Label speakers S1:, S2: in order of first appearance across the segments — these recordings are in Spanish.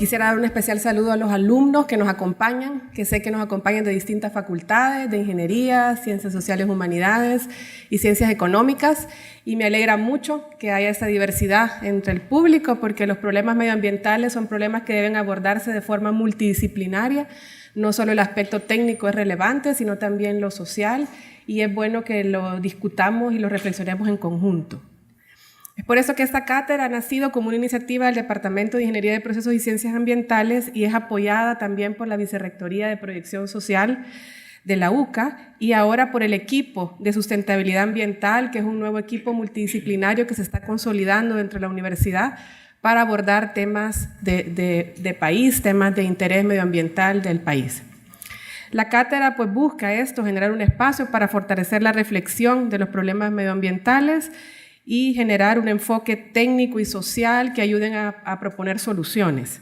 S1: Quisiera dar un especial saludo a los alumnos que nos acompañan, que sé que nos acompañan de distintas facultades, de ingeniería, ciencias sociales, humanidades y ciencias económicas, y me alegra mucho que haya esta diversidad entre el público, porque los problemas medioambientales son problemas que deben abordarse de forma multidisciplinaria. No solo el aspecto técnico es relevante, sino también lo social, y es bueno que lo discutamos y lo reflexionemos en conjunto. Es por eso que esta cátedra ha nacido como una iniciativa del Departamento de Ingeniería de Procesos y Ciencias Ambientales y es apoyada también por la Vicerrectoría de Proyección Social de la UCA y ahora por el equipo de sustentabilidad ambiental, que es un nuevo equipo multidisciplinario que se está consolidando dentro de la universidad para abordar temas de país, temas de interés medioambiental del país. La cátedra pues busca esto, generar un espacio para fortalecer la reflexión de los problemas medioambientales y generar un enfoque técnico y social que ayuden a proponer soluciones.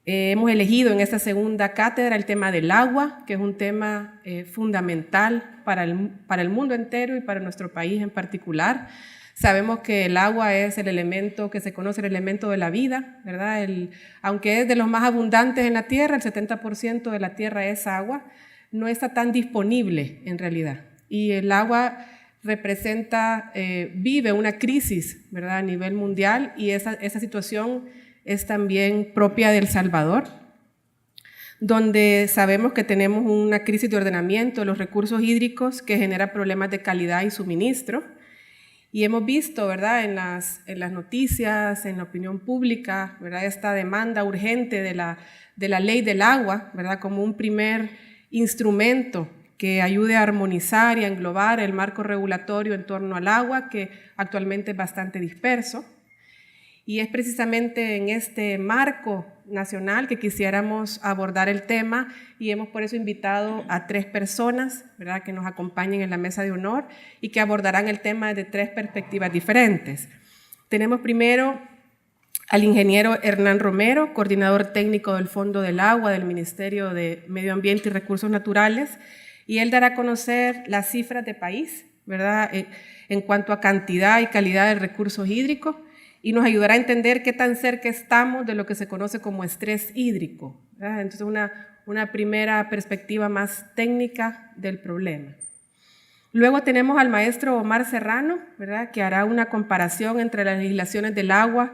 S1: Hemos elegido en esta segunda cátedra el tema del agua, que es un tema fundamental para el mundo entero y para nuestro país en particular. Sabemos que el agua es el elemento que se conoce, el elemento de la vida, ¿verdad? Aunque es de los más abundantes en la tierra, el 70% de la tierra es agua, no está tan disponible en realidad. Y el agua vive una crisis, ¿verdad?, a nivel mundial, y esa situación es también propia de El Salvador, donde sabemos que tenemos una crisis de ordenamiento de los recursos hídricos que genera problemas de calidad y suministro, y hemos visto, ¿verdad?, en las noticias, en la opinión pública, ¿verdad?, esta demanda urgente de la ley del agua, ¿verdad?, como un primer instrumento que ayude a armonizar y a englobar el marco regulatorio en torno al agua, que actualmente es bastante disperso. Y es precisamente en este marco nacional que quisiéramos abordar el tema y hemos por eso invitado a 3 personas, ¿verdad?, que nos acompañen en la mesa de honor y que abordarán el tema desde 3 perspectivas diferentes. Tenemos primero al ingeniero Hernán Romero, coordinador técnico del Fondo del Agua del Ministerio de Medio Ambiente y Recursos Naturales, y él dará a conocer las cifras de país, ¿verdad?, en cuanto a cantidad y calidad de recursos hídricos, y nos ayudará a entender qué tan cerca estamos de lo que se conoce como estrés hídrico, ¿verdad? Entonces, una primera perspectiva más técnica del problema. Luego tenemos al maestro Omar Serrano, ¿verdad?, que hará una comparación entre las legislaciones del agua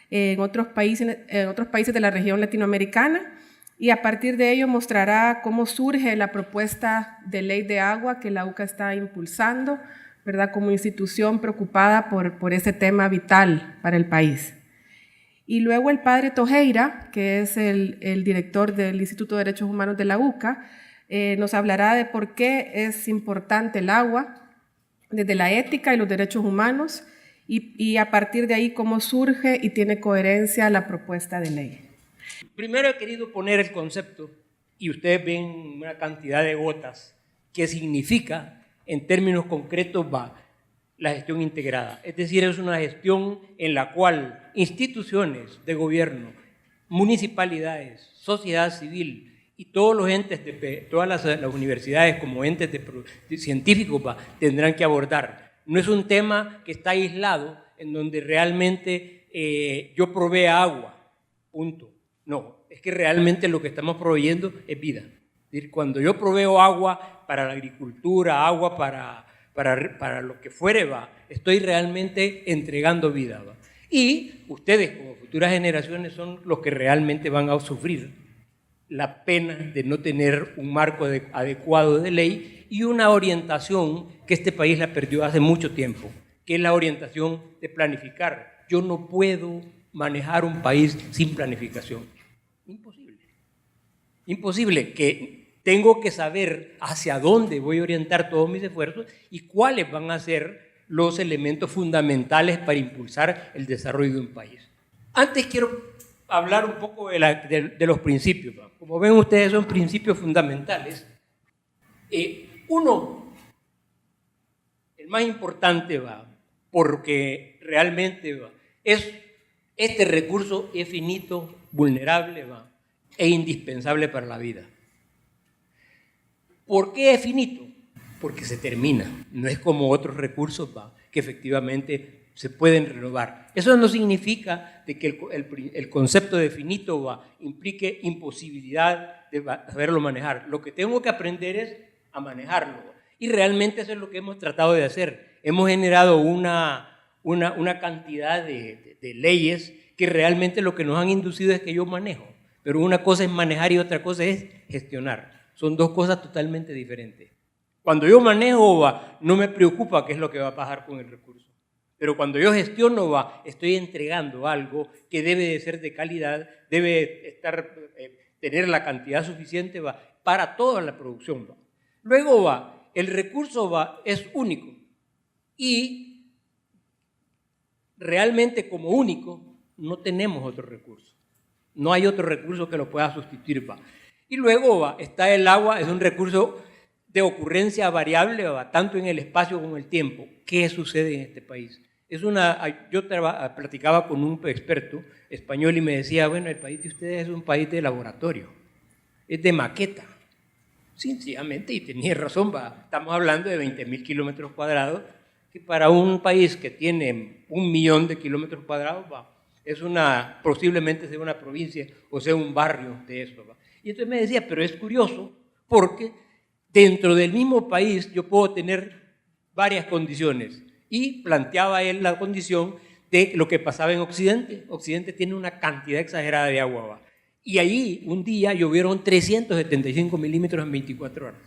S1: en otros países de la región latinoamericana, y a partir de ello mostrará cómo surge la propuesta de ley de agua que la UCA está impulsando, ¿verdad?, como institución preocupada por ese tema vital para el país. Y luego el padre Tojeira, que es el director del Instituto de Derechos Humanos de la UCA, nos hablará de por qué es importante el agua, desde la ética y los derechos humanos, y a partir de ahí cómo surge y tiene coherencia la propuesta de ley.
S2: Primero he querido poner el concepto, y ustedes ven una cantidad de gotas, que significa, en términos concretos, la gestión integrada. Es decir, es una gestión en la cual instituciones de gobierno, municipalidades, sociedad civil y todos los entes, todas las universidades como entes científicos tendrán que abordar. No es un tema que está aislado, en donde realmente yo provea agua, punto. No, es que realmente lo que estamos proveyendo es vida. Es decir, cuando yo proveo agua para la agricultura, agua para lo que fuere, estoy realmente entregando vida. Y ustedes, como futuras generaciones, son los que realmente van a sufrir la pena de no tener un marco adecuado de ley y una orientación que este país la perdió hace mucho tiempo, que es la orientación de planificar. Yo no puedo manejar un país sin planificación. Imposible. Imposible, que tengo que saber hacia dónde voy a orientar todos mis esfuerzos y cuáles van a ser los elementos fundamentales para impulsar el desarrollo de un país. Antes quiero hablar un poco de los principios. Como ven ustedes, son principios fundamentales. Uno, el más importante, porque realmente este recurso es finito, vulnerable e indispensable para la vida. ¿Por qué es finito? Porque se termina. No es como otros recursos que efectivamente se pueden renovar. Eso no significa de que el concepto de finito implique imposibilidad de saberlo manejar. Lo que tengo que aprender es a manejarlo. Y realmente eso es lo que hemos tratado de hacer. Hemos generado una cantidad de leyes que realmente lo que nos han inducido es que yo manejo. Pero una cosa es manejar y otra cosa es gestionar. Son dos cosas totalmente diferentes. Cuando yo manejo, no me preocupa qué es lo que va a pasar con el recurso. Pero cuando yo gestiono, estoy entregando algo que debe de ser de calidad, debe tener la cantidad suficiente para toda la producción. Luego, el recurso es único y realmente como único no tenemos otro recurso. No hay otro recurso que lo pueda sustituir. Y luego está el agua, es un recurso de ocurrencia variable, tanto en el espacio como en el tiempo. ¿Qué sucede en este país? Yo platicaba con un experto español y me decía, bueno, el país de ustedes es un país de laboratorio, es de maqueta. Sencillamente, y tenía razón, estamos hablando de 20.000 kilómetros cuadrados, que para un país que tiene 1 millón de kilómetros cuadrados, es posiblemente sea una provincia o sea un barrio de eso. Y entonces me decía, pero es curioso, porque dentro del mismo país yo puedo tener varias condiciones. Y planteaba él la condición de lo que pasaba en Occidente. Occidente tiene una cantidad exagerada de agua. Y allí un día llovieron 375 milímetros en 24 horas.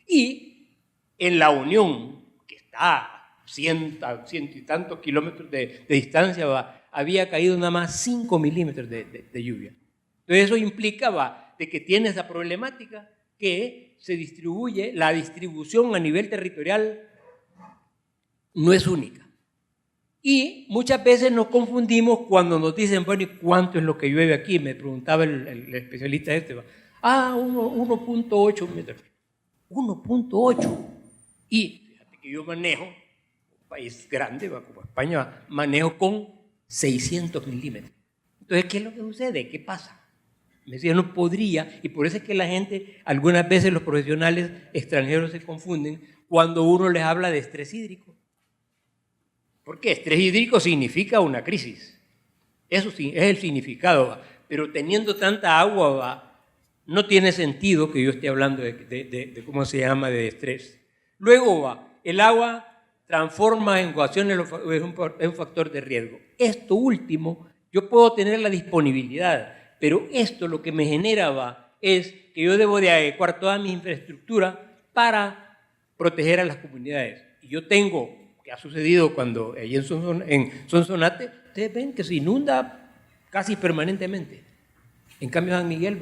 S2: Y en la Unión, que está a 100 y tantos kilómetros de distancia, había caído nada más 5 milímetros de lluvia. Entonces eso implicaba de que tiene esa problemática que se distribuye, la distribución a nivel territorial no es única. Y muchas veces nos confundimos cuando nos dicen, bueno, ¿y cuánto es lo que llueve aquí? Me preguntaba el especialista 1.8 metros. 1.8. Y fíjate que yo manejo, un país grande, como España, manejo con 600 milímetros. Entonces, ¿qué es lo que sucede? ¿Qué pasa? Me decía, no podría, y por eso es que la gente, algunas veces los profesionales extranjeros se confunden cuando uno les habla de estrés hídrico. Porque estrés hídrico significa una crisis. Eso sí, es el significado. Pero teniendo tanta agua, no tiene sentido que yo esté hablando de cómo se llama, de estrés. Luego, el agua transforma en ecuaciones, es un factor de riesgo. Esto último, yo puedo tener la disponibilidad, pero esto lo que me genera es que yo debo de adecuar toda mi infraestructura para proteger a las comunidades. Y yo tengo, que ha sucedido cuando allí en Sonsonate, ustedes ven que se inunda casi permanentemente. En cambio, San Miguel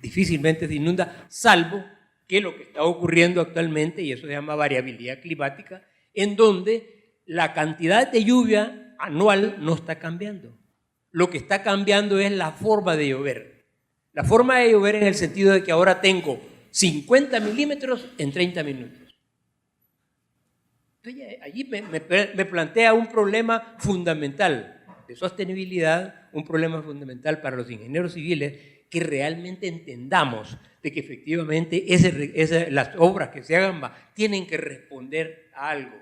S2: difícilmente se inunda, salvo que lo que está ocurriendo actualmente, y eso se llama variabilidad climática, en donde la cantidad de lluvia anual no está cambiando. Lo que está cambiando es la forma de llover. La forma de llover en el sentido de que ahora tengo 50 milímetros en 30 minutos. Entonces, allí me plantea un problema fundamental de sostenibilidad, un problema fundamental para los ingenieros civiles, que realmente entendamos de que efectivamente las obras que se hagan tienen que responder a algo,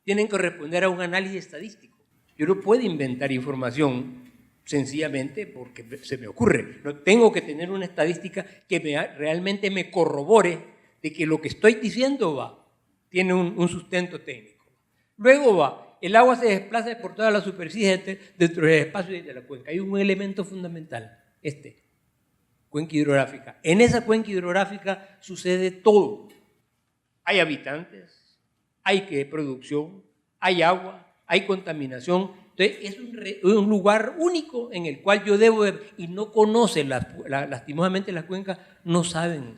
S2: tienen que responder a un análisis estadístico. Yo no puedo inventar información sencillamente porque se me ocurre. No tengo que tener una estadística que realmente me corrobore de que lo que estoy diciendo tiene un sustento técnico. Luego el agua se desplaza por toda la superficie dentro del espacio de la cuenca. Hay un elemento fundamental, cuenca hidrográfica. En esa cuenca hidrográfica sucede todo. Hay habitantes, hay producción, hay agua, hay contaminación. Entonces es un lugar único en el cual yo debo, y no conocen, lastimosamente las cuencas no saben,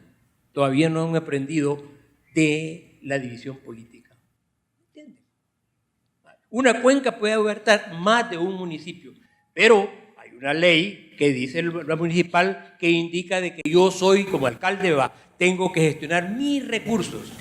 S2: todavía no han aprendido de la división política. ¿Entienden? Una cuenca puede abarcar más de un municipio, pero hay una ley que dice la municipal que indica de que yo soy, como alcalde, tengo que gestionar mis recursos.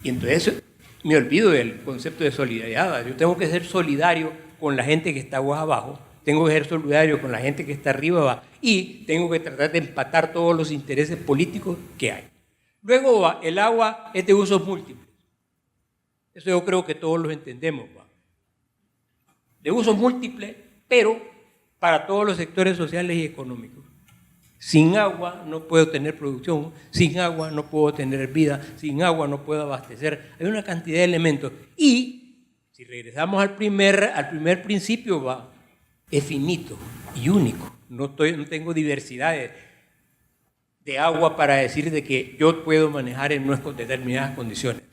S2: Y entonces me olvido del concepto de solidaridad. Yo tengo que ser solidario con la gente que está abajo, tengo que ser solidario con la gente que está arriba y tengo que tratar de empatar todos los intereses políticos que hay. Luego el agua es de usos múltiples. Eso yo creo que todos lo entendemos. de uso múltiple, pero para todos los sectores sociales y económicos. Sin agua no puedo tener producción, sin agua no puedo tener vida, sin agua no puedo abastecer. Hay una cantidad de elementos. Y si regresamos al primer principio, es finito y único. No tengo diversidad de agua para decir de que yo puedo manejar en unas determinadas condiciones.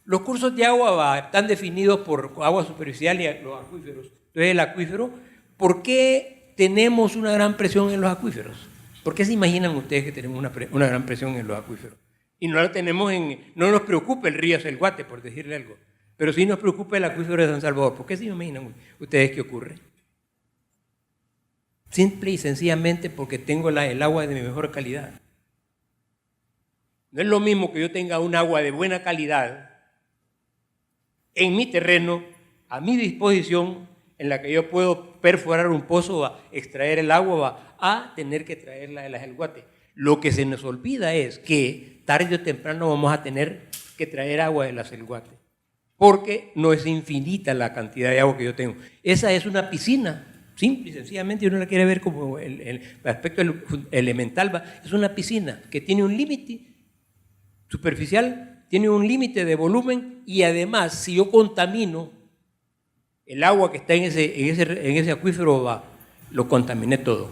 S2: Los cursos de agua están definidos por agua superficial y los acuíferos. Entonces, el acuífero, ¿por qué tenemos una gran presión en los acuíferos? ¿Por qué se imaginan ustedes que tenemos una gran presión en los acuíferos? Y no la tenemos no nos preocupa el río Celguate, por decirle algo, pero sí nos preocupa el acuífero de San Salvador. ¿Por qué se imaginan ustedes que ocurre? Simple y sencillamente porque tengo el agua de mejor calidad. No es lo mismo que yo tenga un agua de buena calidad en mi terreno, a mi disposición, en la que yo puedo perforar un pozo, extraer el agua, a tener que traerla de la Celguate. Lo que se nos olvida es que tarde o temprano vamos a tener que traer agua de la Celguate, porque no es infinita la cantidad de agua que yo tengo. Esa es una piscina, simple y sencillamente, uno la quiere ver como el aspecto elemental, es una piscina que tiene un límite superficial, tiene un límite de volumen, y además, si yo contamino el agua que está en ese acuífero, lo contaminé todo.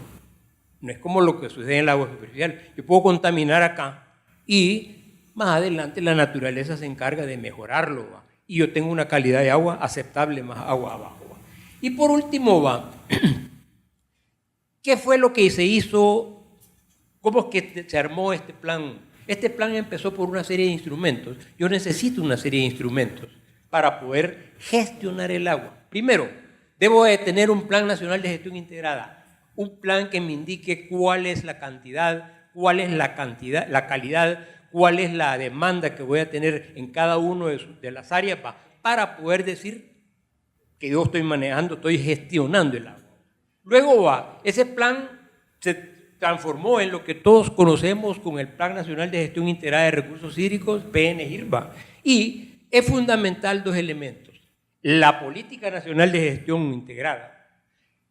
S2: No es como lo que sucede en el agua superficial. Yo puedo contaminar acá y más adelante la naturaleza se encarga de mejorarlo, y yo tengo una calidad de agua aceptable, más agua abajo. Y por último, ¿qué fue lo que se hizo? ¿Cómo es que se armó este plan? Este plan empezó por una serie de instrumentos. Yo necesito una serie de instrumentos para poder gestionar el agua. Primero, debo de tener un plan nacional de gestión integrada, un plan que me indique cuál es la cantidad, cuál es la calidad, cuál es la demanda que voy a tener en cada una de las áreas, para poder decir que yo estoy manejando, estoy gestionando el agua. Luego, ese plan se transformó en lo que todos conocemos con el Plan Nacional de Gestión Integrada de Recursos Hídricos, PNGIRBA, y es fundamental dos elementos: la Política Nacional de Gestión Integrada,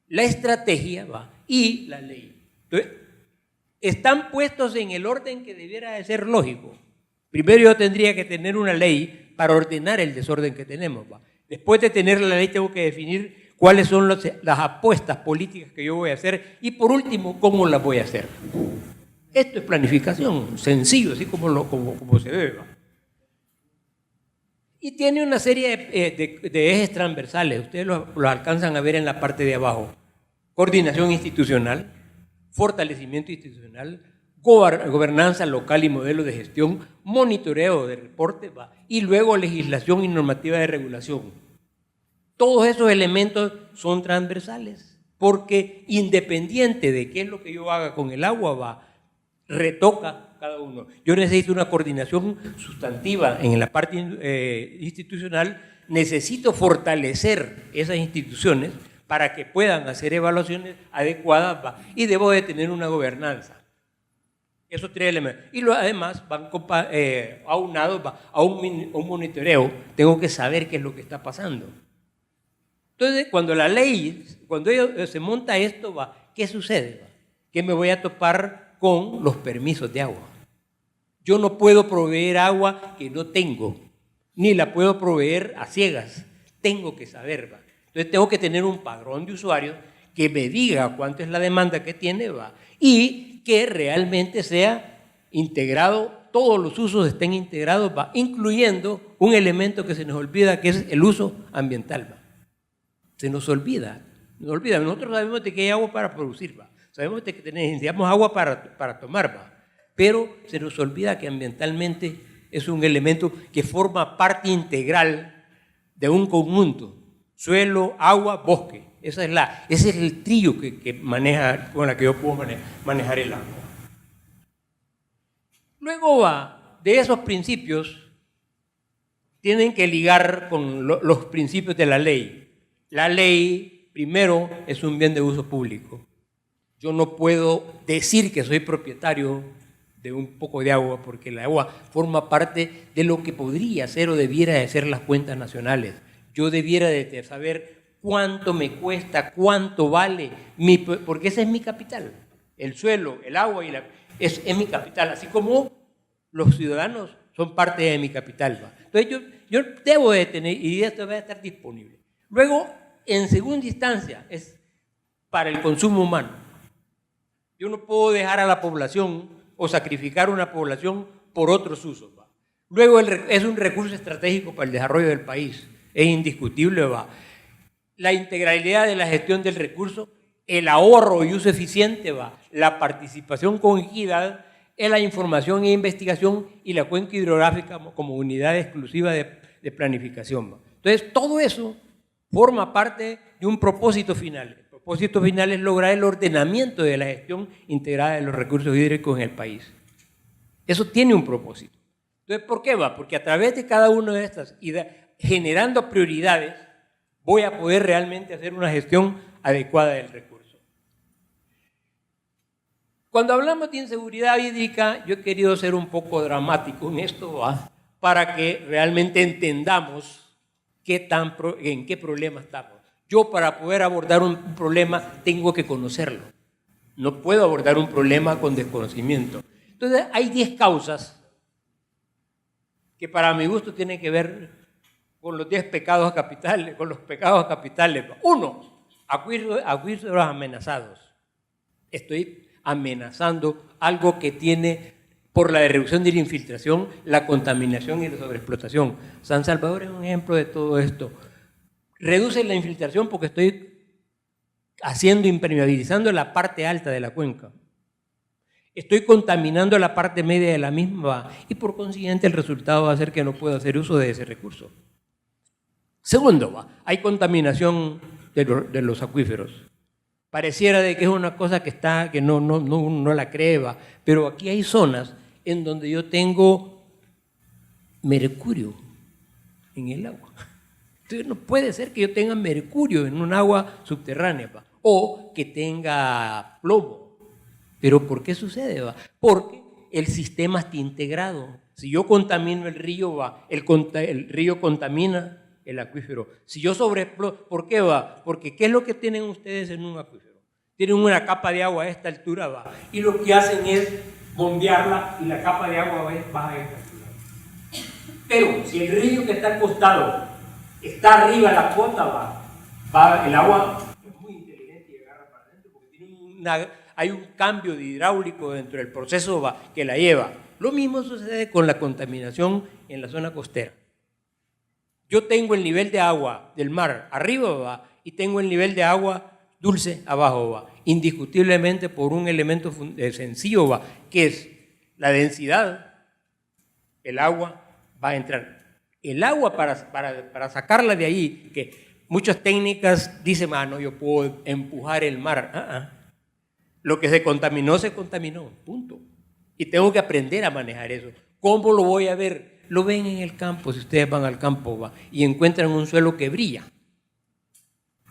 S2: la estrategia y la ley. Entonces, están puestos en el orden que debiera de ser lógico. Primero yo tendría que tener una ley para ordenar el desorden que tenemos. Después de tener la ley tengo que definir cuáles son las apuestas políticas que yo voy a hacer, y por último, cómo las voy a hacer. Esto es planificación, sencillo, así como se ve. Y tiene una serie de ejes transversales. Ustedes los alcanzan a ver en la parte de abajo: coordinación institucional, fortalecimiento institucional, gobernanza local y modelo de gestión, monitoreo de reportes, y luego legislación y normativa de regulación. Todos esos elementos son transversales, porque independiente de qué es lo que yo haga con el agua, retoca cada uno. Yo necesito una coordinación sustantiva en la parte institucional, necesito fortalecer esas instituciones para que puedan hacer evaluaciones adecuadas, y debo de tener una gobernanza. Esos tres elementos. Y además van aunados a un monitoreo. Tengo que saber qué es lo que está pasando. Entonces, cuando se monta esto, ¿qué sucede? Que me voy a topar con los permisos de agua. Yo no puedo proveer agua que no tengo, ni la puedo proveer a ciegas. Tengo que saber. Entonces, tengo que tener un padrón de usuarios que me diga cuánto es la demanda que tiene, y que realmente sea integrado, todos los usos estén integrados, incluyendo un elemento que se nos olvida, que es el uso ambiental. Se nos olvida. Nosotros sabemos de que hay agua para producir, sabemos de que necesitamos agua para tomar, pero se nos olvida que ambientalmente es un elemento que forma parte integral de un conjunto: suelo, agua, bosque. Ese es el trío con la que yo puedo manejar el agua. Luego, de esos principios tienen que ligar con los principios de la ley. La ley, primero, es un bien de uso público. Yo no puedo decir que soy propietario de un poco de agua, porque el agua forma parte de lo que podría ser o debiera de ser las cuentas nacionales. Yo debiera de saber cuánto me cuesta, cuánto vale, porque ese es mi capital. El suelo, el agua es mi capital, así como los ciudadanos son parte de mi capital. ¿Va? Entonces yo debo de tener, y esto va a estar disponible. Luego, en segunda instancia, es para el consumo humano. Yo no puedo dejar a la población o sacrificar una población por otros usos. ¿Va? Luego es un recurso estratégico para el desarrollo del país, es indiscutible. ¿Va? La integralidad de la gestión del recurso, el ahorro y uso eficiente, ¿va? La participación con equidad en la información e investigación y la cuenca hidrográfica como unidad exclusiva de planificación. ¿Va? Entonces, todo eso forma parte de un propósito final. El propósito final es lograr el ordenamiento de la gestión integrada de los recursos hídricos en el país. Eso tiene un propósito. Entonces, ¿por qué va? Porque a través de cada una de estas y generando prioridades, voy a poder realmente hacer una gestión adecuada del recurso. Cuando hablamos de inseguridad hídrica, yo he querido ser un poco dramático en esto, ¿va? Para que realmente entendamos en qué problema estamos. Yo, para poder abordar un problema, tengo que conocerlo. No puedo abordar un problema con desconocimiento. Entonces, hay 10 causas que para mi gusto tienen que ver con los 10 pecados capitales, con los pecados capitales. 1, acuíferos amenazados. Estoy amenazando algo que tiene, por la reducción de la infiltración, la contaminación y la sobreexplotación. San Salvador es un ejemplo de todo esto. Reduce la infiltración porque estoy impermeabilizando la parte alta de la cuenca. Estoy contaminando la parte media de la misma y por consiguiente el resultado va a ser que no puedo hacer uso de ese recurso. Segundo, hay contaminación de los acuíferos. Pareciera de que es una cosa que no la cree, pero aquí hay zonas en donde yo tengo mercurio en el agua. Entonces no puede ser que yo tenga mercurio en un agua subterránea o que tenga plomo. ¿Pero por qué sucede? Porque el sistema está integrado. Si yo contamino el río, el río contamina el acuífero. Si yo sobreexploto, ¿por qué va? Porque ¿qué es lo que tienen ustedes en un acuífero? Tienen una capa de agua a esta altura, y lo que hacen es bombearla y la capa de agua baja a esta altura. Pero si el río que está acostado está arriba, la cota el agua es muy inteligente y agarra para adentro porque hay un cambio de hidráulico dentro del proceso que la lleva. Lo mismo sucede con la contaminación en la zona costera. Yo tengo el nivel de agua del mar arriba y tengo el nivel de agua dulce abajo, indiscutiblemente por un elemento sencillo, que es la densidad. El agua va a entrar. El agua para sacarla de ahí, que muchas técnicas dicen, no, yo puedo empujar el mar. Lo que se contaminó, punto. Y tengo que aprender a manejar eso. ¿Cómo lo voy a ver? Lo ven en el campo, si ustedes van al campo y encuentran un suelo que brilla.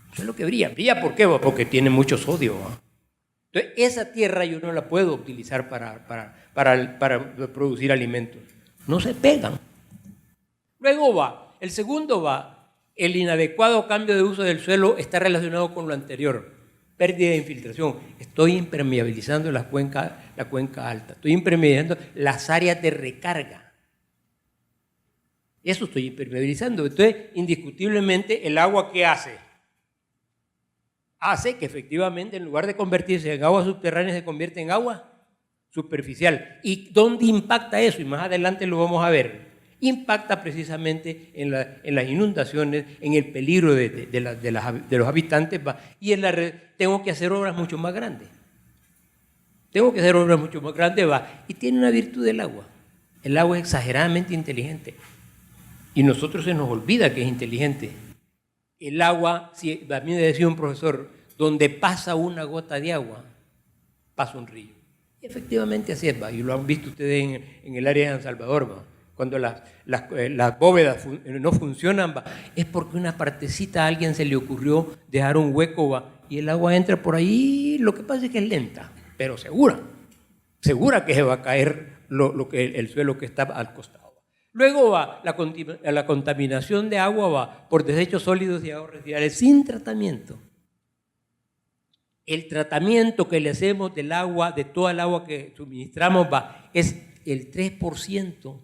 S2: Un suelo que brilla. ¿Brilla por qué? Porque tiene mucho sodio. Entonces, esa tierra yo no la puedo utilizar para producir alimentos. No se pegan. Luego el segundo el inadecuado cambio de uso del suelo está relacionado con lo anterior. Pérdida de infiltración. Estoy impermeabilizando la cuenca alta. Estoy impermeabilizando las áreas de recarga. Eso estoy impermeabilizando. Entonces, indiscutiblemente, el agua, ¿qué hace? Hace que efectivamente, en lugar de convertirse en agua subterránea, se convierte en agua superficial. ¿Y dónde impacta eso? Y más adelante lo vamos a ver. Impacta precisamente en las inundaciones, en el peligro de los habitantes, y tengo que hacer obras mucho más grandes. Y tiene una virtud del agua. El agua es exageradamente inteligente. Y nosotros se nos olvida que es inteligente. El agua, a mí me decía un profesor, donde pasa una gota de agua, pasa un río. Y efectivamente así es, y lo han visto ustedes en el área de San Salvador, cuando las bóvedas no funcionan, es porque una partecita a alguien se le ocurrió dejar un hueco, y el agua entra por ahí. Lo que pasa es que es lenta, pero segura que se va a caer el suelo que está al costado. Luego va la contaminación de agua va por desechos sólidos y aguas residuales sin tratamiento. El tratamiento que le hacemos del agua, de toda el agua que suministramos, es el 3%.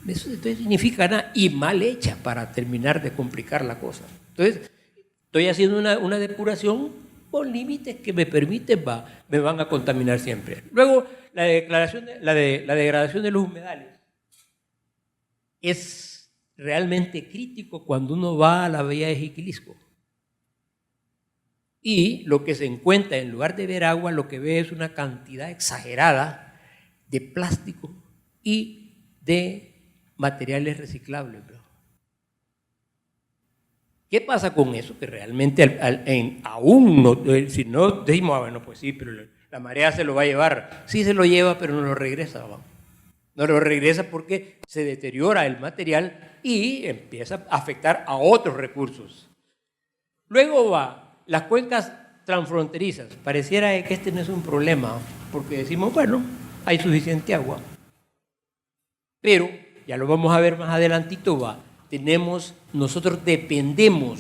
S2: Eso entonces significa nada y mal hecha para terminar de complicar la cosa. Entonces, estoy haciendo una depuración con límites que me permiten, me van a contaminar siempre. Luego, la degradación de los humedales es realmente crítico cuando uno va a la bahía de Jiquilisco. Y lo que se encuentra, en lugar de ver agua, lo que ve es una cantidad exagerada de plástico y de materiales reciclables. ¿Qué pasa con eso? Que realmente aún no, si no decimos, bueno, pues sí, pero la marea se lo va a llevar. Sí se lo lleva, pero no lo regresa. No lo regresa porque se deteriora el material y empieza a afectar a otros recursos. Luego las cuencas transfronterizas. Pareciera que este no es un problema, porque decimos, bueno, hay suficiente agua. Pero, ya lo vamos a ver más adelantito, nosotros dependemos,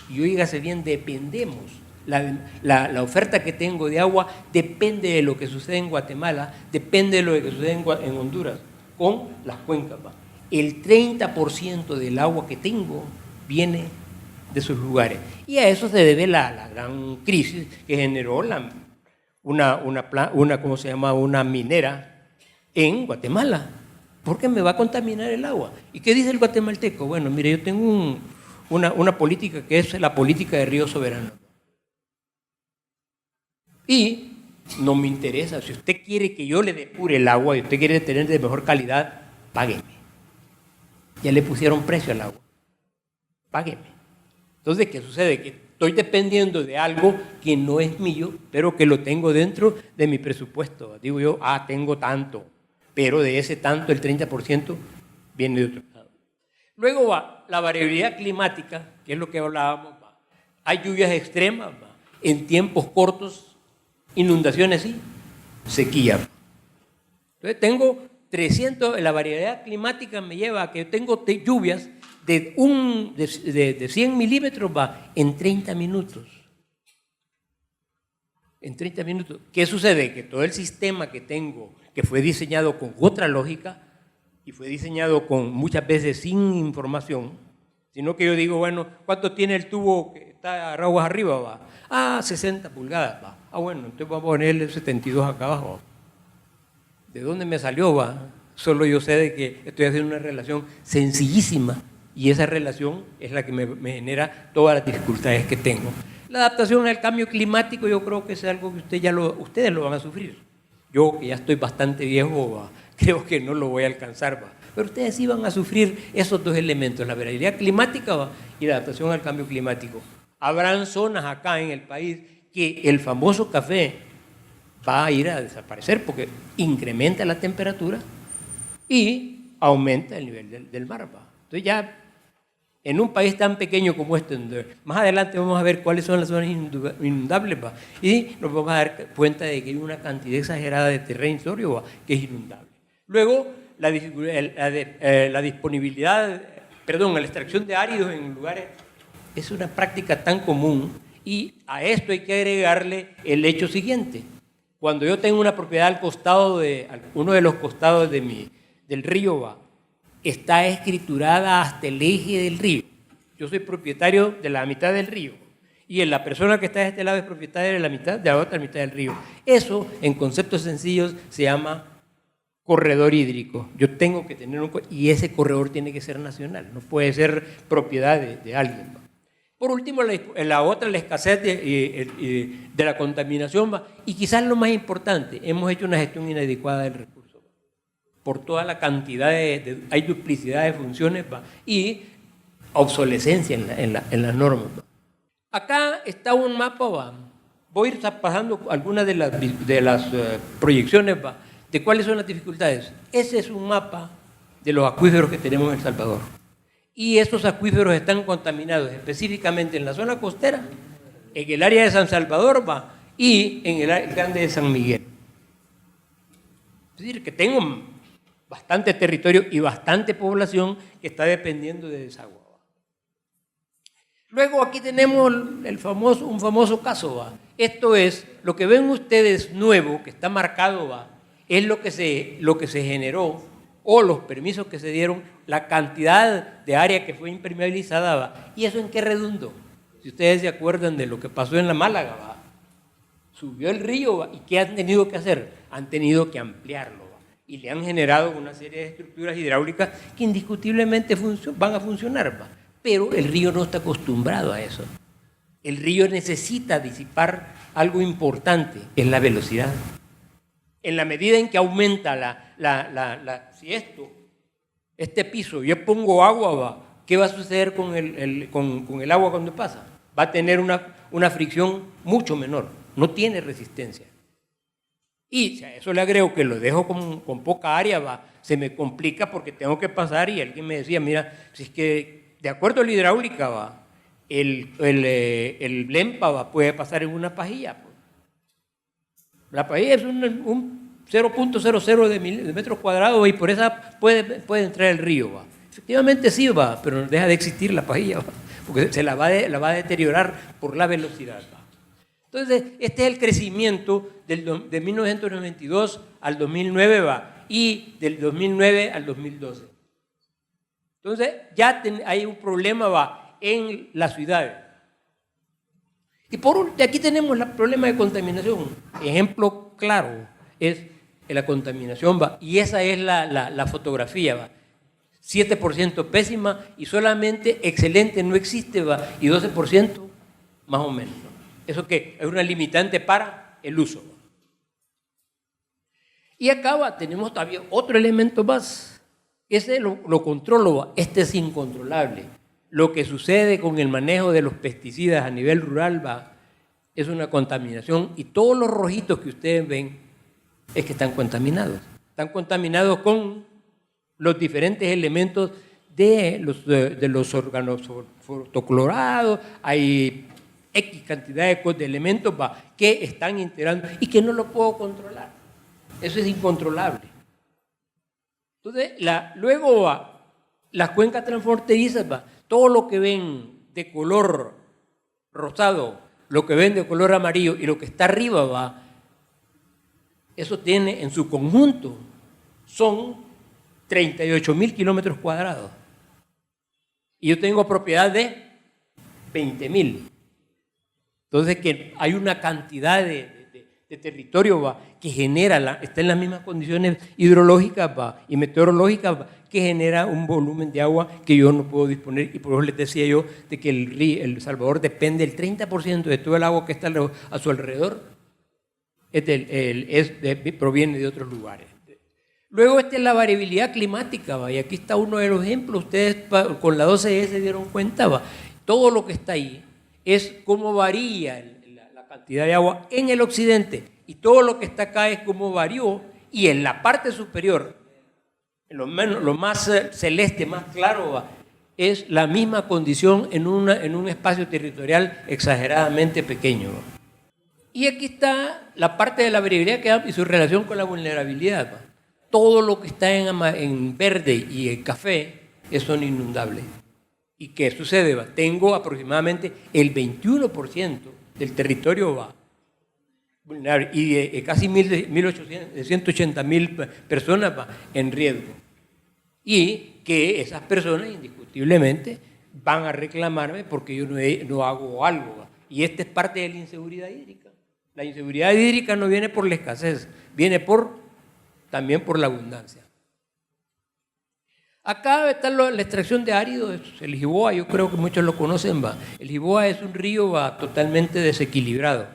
S2: y oígase bien, dependemos. La oferta que tengo de agua depende de lo que sucede en Guatemala, depende de lo que sucede en Honduras, con las cuencas. El 30% del agua que tengo viene de sus lugares. Y a eso se debe la gran crisis que generó una minera en Guatemala. Porque me va a contaminar el agua. ¿Y qué dice el guatemalteco? Bueno, mire, yo tengo una política que es la política de río soberano. Y no me interesa. Si usted quiere que yo le depure el agua y usted quiere tener de mejor calidad, págueme. Ya le pusieron precio al agua. Págueme. Entonces, ¿qué sucede? Que estoy dependiendo de algo que no es mío, pero que lo tengo dentro de mi presupuesto. Digo yo, tengo tanto. Pero de ese tanto, el 30% viene de otro lado. Luego la variabilidad climática, que es lo que hablábamos. Hay lluvias extremas, en tiempos cortos, inundaciones y sequía. Entonces tengo 300, la variabilidad climática me lleva a que tengo lluvias de 100 milímetros en 30 minutos. En 30 minutos. ¿Qué sucede? Que todo el sistema que tengo, que fue diseñado con otra lógica y fue diseñado con muchas veces sin información, sino que yo digo, bueno, ¿cuánto tiene el tubo que está aguas arriba? 60 pulgadas. Bueno, entonces vamos a ponerle 72 acá abajo. ¿De dónde me salió? Solo yo sé de que estoy haciendo una relación sencillísima y esa relación es la que me genera todas las dificultades que tengo. La adaptación al cambio climático yo creo que es algo que ustedes lo van a sufrir. Yo, que ya estoy bastante viejo, creo que no lo voy a alcanzar. Pero ustedes sí van a sufrir esos dos elementos, la variabilidad climática y la adaptación al cambio climático. Habrán zonas acá en el país que el famoso café va a ir a desaparecer porque incrementa la temperatura y aumenta el nivel del mar. Entonces ya en un país tan pequeño como este, más adelante vamos a ver cuáles son las zonas inundables y nos vamos a dar cuenta de que hay una cantidad exagerada de territorio que es inundable. Luego, la extracción de áridos en lugares es una práctica tan común y a esto hay que agregarle el hecho siguiente. Cuando yo tengo una propiedad al costado uno de los costados del río está escriturada hasta el eje del río. Yo soy propietario de la mitad del río y la persona que está de este lado es propietaria de la otra mitad del río. Eso, en conceptos sencillos, se llama corredor hídrico. Yo tengo que tener y ese corredor tiene que ser nacional, no puede ser propiedad de alguien. Por último, la escasez de la contaminación y quizás lo más importante, hemos hecho una gestión inadecuada del recurso. Por toda la cantidad hay duplicidad de funciones y obsolescencia en las normas. Acá está un mapa, voy a ir pasando algunas de las proyecciones de cuáles son las dificultades. Ese es un mapa de los acuíferos que tenemos en El Salvador. Y estos acuíferos están contaminados específicamente en la zona costera, en el área de San Salvador y en el área grande de San Miguel. Es decir, que tengo bastante territorio y bastante población que está dependiendo de desagüe. Luego aquí tenemos un famoso caso, ¿va? Esto es, lo que ven ustedes nuevo, que está marcado, ¿va? Es lo que se generó, o los permisos que se dieron, la cantidad de área que fue impermeabilizada, ¿va? ¿Y eso en qué redundó? Si ustedes se acuerdan de lo que pasó en la Málaga, ¿va? Subió el río, ¿va? ¿Y qué han tenido que hacer? Han tenido que ampliarlo, ¿va? Y le han generado una serie de estructuras hidráulicas que indiscutiblemente van a funcionar, ¿va? Pero el río no está acostumbrado a eso. El río necesita disipar algo importante, es la velocidad. En la medida en que aumenta si este piso, yo pongo agua, ¿va? ¿Qué va a suceder con el agua cuando pasa? Va a tener una fricción mucho menor, no tiene resistencia. Y si a eso le agrego que lo dejo con poca área, ¿va? Se me complica porque tengo que pasar, y alguien me decía, mira, si es que de acuerdo a la hidráulica, ¿va? El Lempa, ¿va? Puede pasar en una pajilla. Pues. La pajilla es un 0.00 de metros cuadrados y por esa puede entrar el río. ¿Va? Efectivamente sí, va, pero no deja de existir la pajilla, ¿va? Porque se la va a deteriorar por la velocidad. ¿Va? Entonces, este es el crecimiento de 1992 al 2009, ¿va? Y del 2009 al 2012. Entonces, ya hay un problema, ¿va? En las ciudades. Y de aquí tenemos el problema de contaminación. Ejemplo claro es la contaminación, ¿va? Y esa es la fotografía, ¿va? 7% pésima y solamente excelente no existe, ¿va? Y 12% más o menos, ¿no? Eso que es una limitante para el uso, ¿va? Y acá tenemos todavía otro elemento más. Ese lo controlo, ¿va? Este es incontrolable. Lo que sucede con el manejo de los pesticidas a nivel rural, ¿va? Es una contaminación, y todos los rojitos que ustedes ven es que están contaminados. Están contaminados con los diferentes elementos de los órganos fotoclorados. Hay X cantidad de elementos, ¿va? Que están integrando y que no lo puedo controlar. Eso es incontrolable. Entonces, luego las cuencas transfronterizas, ¿va? Todo lo que ven de color rosado, lo que ven de color amarillo y lo que está arriba, ¿va? Eso tiene en su conjunto, son 38.000 kilómetros cuadrados. Y yo tengo propiedad de 20.000. Entonces, que hay una cantidad de territorio, ¿va? Que genera, está en las mismas condiciones hidrológicas, ¿va? Y meteorológicas, ¿va? Que genera un volumen de agua que yo no puedo disponer, y por eso les decía yo de que el Salvador depende del 30% de todo el agua que está a su alrededor, proviene de otros lugares. Luego es la variabilidad climática, ¿va? Y aquí está uno de los ejemplos. Ustedes con la 12E se dieron cuenta, ¿va? Todo lo que está ahí es cómo varía la cantidad de agua en el occidente, y todo lo que está acá es cómo varió, y en la parte superior, lo más celeste, más claro, ¿va? Es la misma condición en un espacio territorial exageradamente pequeño, ¿va? Y aquí está la parte de la variabilidad y su relación con la vulnerabilidad, ¿va? Todo lo que está en verde y en café son inundables. ¿Y qué sucede? ¿Va? Tengo aproximadamente el 21% del territorio, ¿va? vulnerable, y casi 180.000 personas, ¿va? En riesgo. Y que esas personas indiscutiblemente van a reclamarme porque yo no hago algo, ¿va? Y esta es parte de la inseguridad hídrica. La inseguridad hídrica no viene por la escasez, viene también por la abundancia. Acá está la extracción de áridos, el Jiboa, yo creo que muchos lo conocen, ¿va? El Jiboa es un río, ¿va? Totalmente desequilibrado.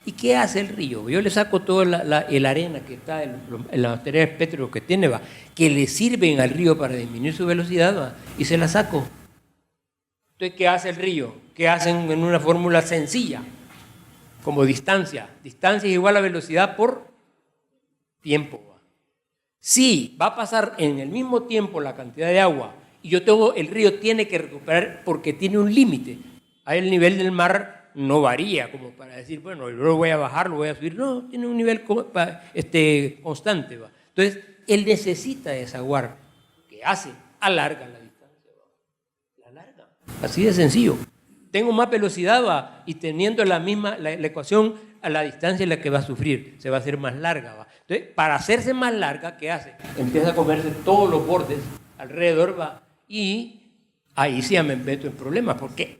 S2: ¿Y qué hace el río? Yo le saco toda la arena que está en los materiales pétreos que tiene, ¿va? Que le sirven al río para disminuir su velocidad, ¿va? Y se la saco. Entonces, ¿qué hace el río? ¿Qué hacen en una fórmula sencilla? Como distancia. Distancia es igual a velocidad por tiempo, ¿va? Si va a pasar en el mismo tiempo la cantidad de agua y el río tiene que recuperar porque tiene un límite, ahí el nivel del mar no varía como para decir, bueno, yo lo voy a bajar, lo voy a subir, no, tiene un nivel constante, ¿va? Entonces él necesita desaguar. ¿Qué hace? Alarga la distancia. La alarga. Así de sencillo. Tengo más velocidad, va, y teniendo la misma, la ecuación a la distancia en la que va a sufrir, se va a hacer más larga, va. Entonces, para hacerse más larga, ¿qué hace? Empieza a comerse todos los bordes alrededor, va, y ahí sí ya me meto en problemas, porque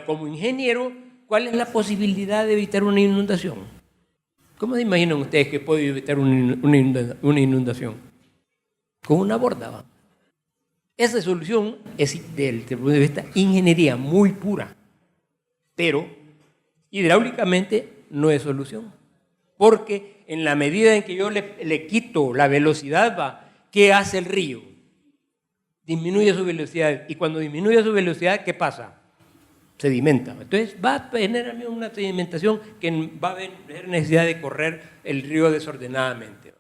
S2: como ingeniero, ¿cuál es la posibilidad de evitar una inundación? ¿Cómo se imaginan ustedes que puede evitar una inundación? Con una borda, va. Esa solución es, desde el punto de vista ingeniería, muy pura, pero hidráulicamente no es solución, porque en la medida en que yo le quito la velocidad, va, ¿qué hace el río? Disminuye su velocidad, y cuando disminuye su velocidad, ¿qué pasa? Sedimenta. Entonces va a tener una sedimentación que va a haber necesidad de correr el río desordenadamente.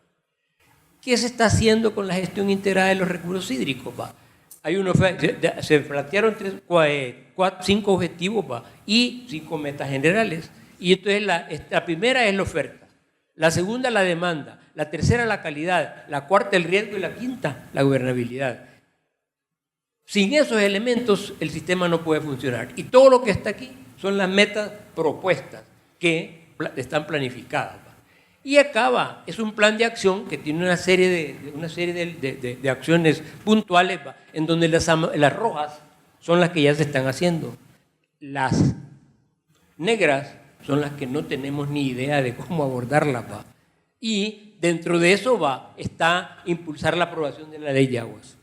S2: ¿Qué se está haciendo con la gestión integrada de los recursos hídricos? Va? Se plantearon 5 objetivos, va, y 5 metas generales. Y entonces la primera es la oferta, la segunda la demanda, la tercera la calidad, la cuarta el riesgo y la quinta la gobernabilidad. Sin esos elementos el sistema no puede funcionar. Y todo lo que está aquí son las metas propuestas que están planificadas. Y acá es un plan de acción que tiene una serie de acciones puntuales, ¿va? En donde las rojas son las que ya se están haciendo. Las negras son las que no tenemos ni idea de cómo abordarlas, ¿va? Y dentro de eso está impulsar la aprobación de la ley de aguas.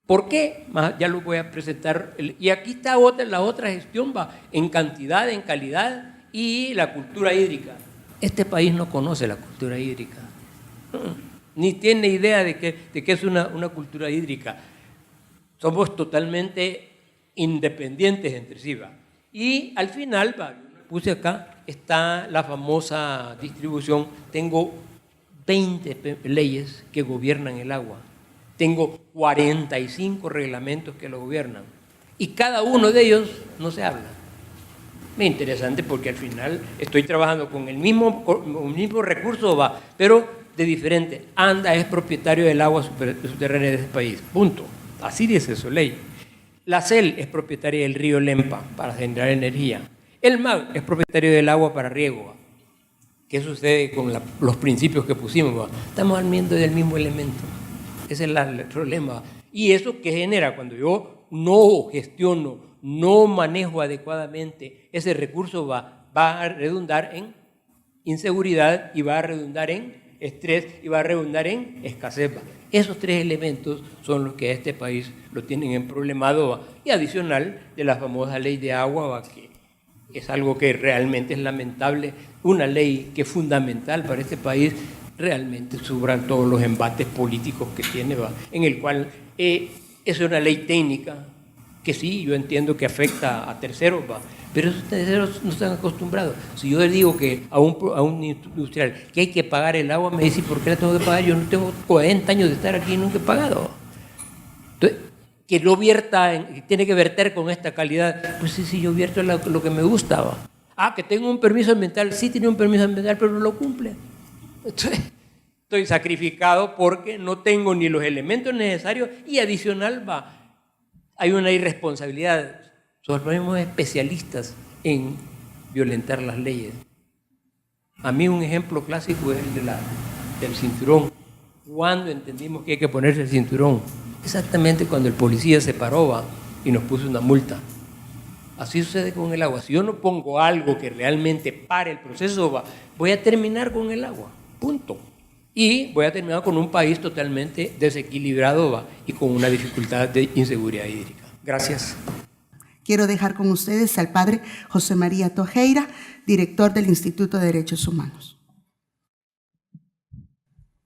S2: ¿Por qué? Ya lo voy a presentar. Y aquí está la otra gestión, va, en cantidad, en calidad y la cultura hídrica. Este país no conoce la cultura hídrica, ni tiene idea de qué es una cultura hídrica. Somos totalmente independientes entre sí, va. Y al final, puse acá, está la famosa distribución. Tengo 20 leyes que gobiernan el agua. Tengo 45 reglamentos que lo gobiernan. Y cada uno de ellos no se habla. Es interesante porque al final estoy trabajando con el mismo recurso, va, pero de diferente. ANDA es propietario del agua subterránea de este país. Punto. Así dice su ley. La CEL es propietaria del río Lempa para generar energía. El MAG es propietario del agua para riego, ¿va? ¿Qué sucede con los principios que pusimos? ¿Va? Estamos hablando del mismo elemento. Ese es el problema. ¿Y eso qué genera? Cuando yo no gestiono, no manejo adecuadamente ese recurso, va a redundar en inseguridad y va a redundar en estrés y va a redundar en escasez. Esos 3 elementos son los que a este país lo tienen en problemado, y adicional de la famosa ley de agua, que es algo que realmente es lamentable, una ley que es fundamental para este país. Realmente sobran todos los embates políticos que tiene, en el cual es una ley técnica que sí, yo entiendo que afecta a terceros, pero esos terceros no están acostumbrados. Si yo le digo que a un industrial que hay que pagar el agua, me dice, ¿por qué la tengo que pagar? Yo no tengo 40 años de estar aquí y nunca he pagado. Entonces, que lo vierta, tiene que verter con esta calidad, pues sí, yo vierto lo que me gustaba. Que tengo un permiso ambiental, sí tiene un permiso ambiental, pero no lo cumple. Estoy sacrificado porque no tengo ni los elementos necesarios y adicional hay una irresponsabilidad. Somos especialistas en violentar las leyes. A mí un ejemplo clásico es el del cinturón. ¿Cuándo entendimos que hay que ponerse el cinturón? Exactamente cuando el policía se paró y nos puso una multa. Así sucede con el agua. Si yo no pongo algo que realmente pare el proceso, voy a terminar con el agua. Punto. Y voy a terminar con un país totalmente desequilibrado y con una dificultad de inseguridad hídrica. Gracias.
S3: Quiero dejar con ustedes al padre José María Tojeira, director del Instituto de Derechos Humanos.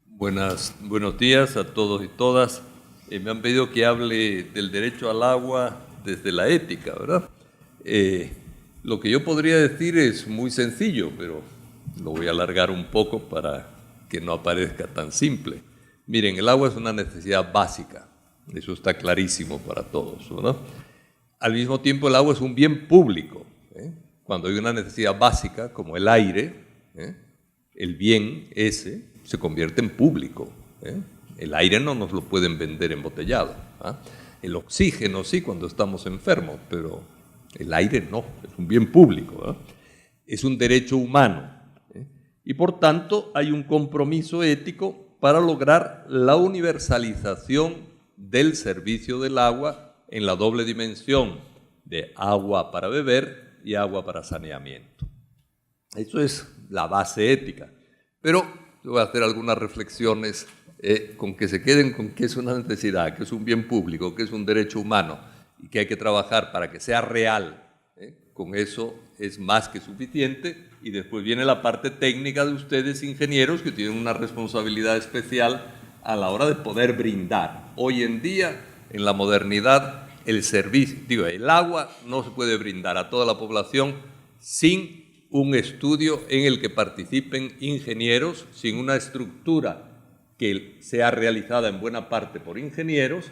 S4: Buenos días a todos y todas. Me han pedido que hable del derecho al agua desde la ética, ¿verdad? Lo que yo podría decir es muy sencillo, pero lo voy a alargar un poco para que no aparezca tan simple. Miren, el agua es una necesidad básica, eso está clarísimo para todos, ¿verdad? Al mismo tiempo, el agua es un bien público. Cuando hay una necesidad básica, como el aire, el bien ese se convierte en público. El aire no nos lo pueden vender embotellado. El oxígeno sí cuando estamos enfermos, pero el aire no, es un bien público. Es un derecho humano. Y por tanto hay un compromiso ético para lograr la universalización del servicio del agua en la doble dimensión de agua para beber y agua para saneamiento. Eso es la base ética. Pero yo voy a hacer algunas reflexiones con que se queden con que es una necesidad, que es un bien público, que es un derecho humano y que hay que trabajar para que sea real. Con eso es más que suficiente. Y después viene la parte técnica de ustedes, ingenieros, que tienen una responsabilidad especial a la hora de poder brindar. Hoy en día, en la modernidad, el agua no se puede brindar a toda la población sin un estudio en el que participen ingenieros, sin una estructura que sea realizada en buena parte por ingenieros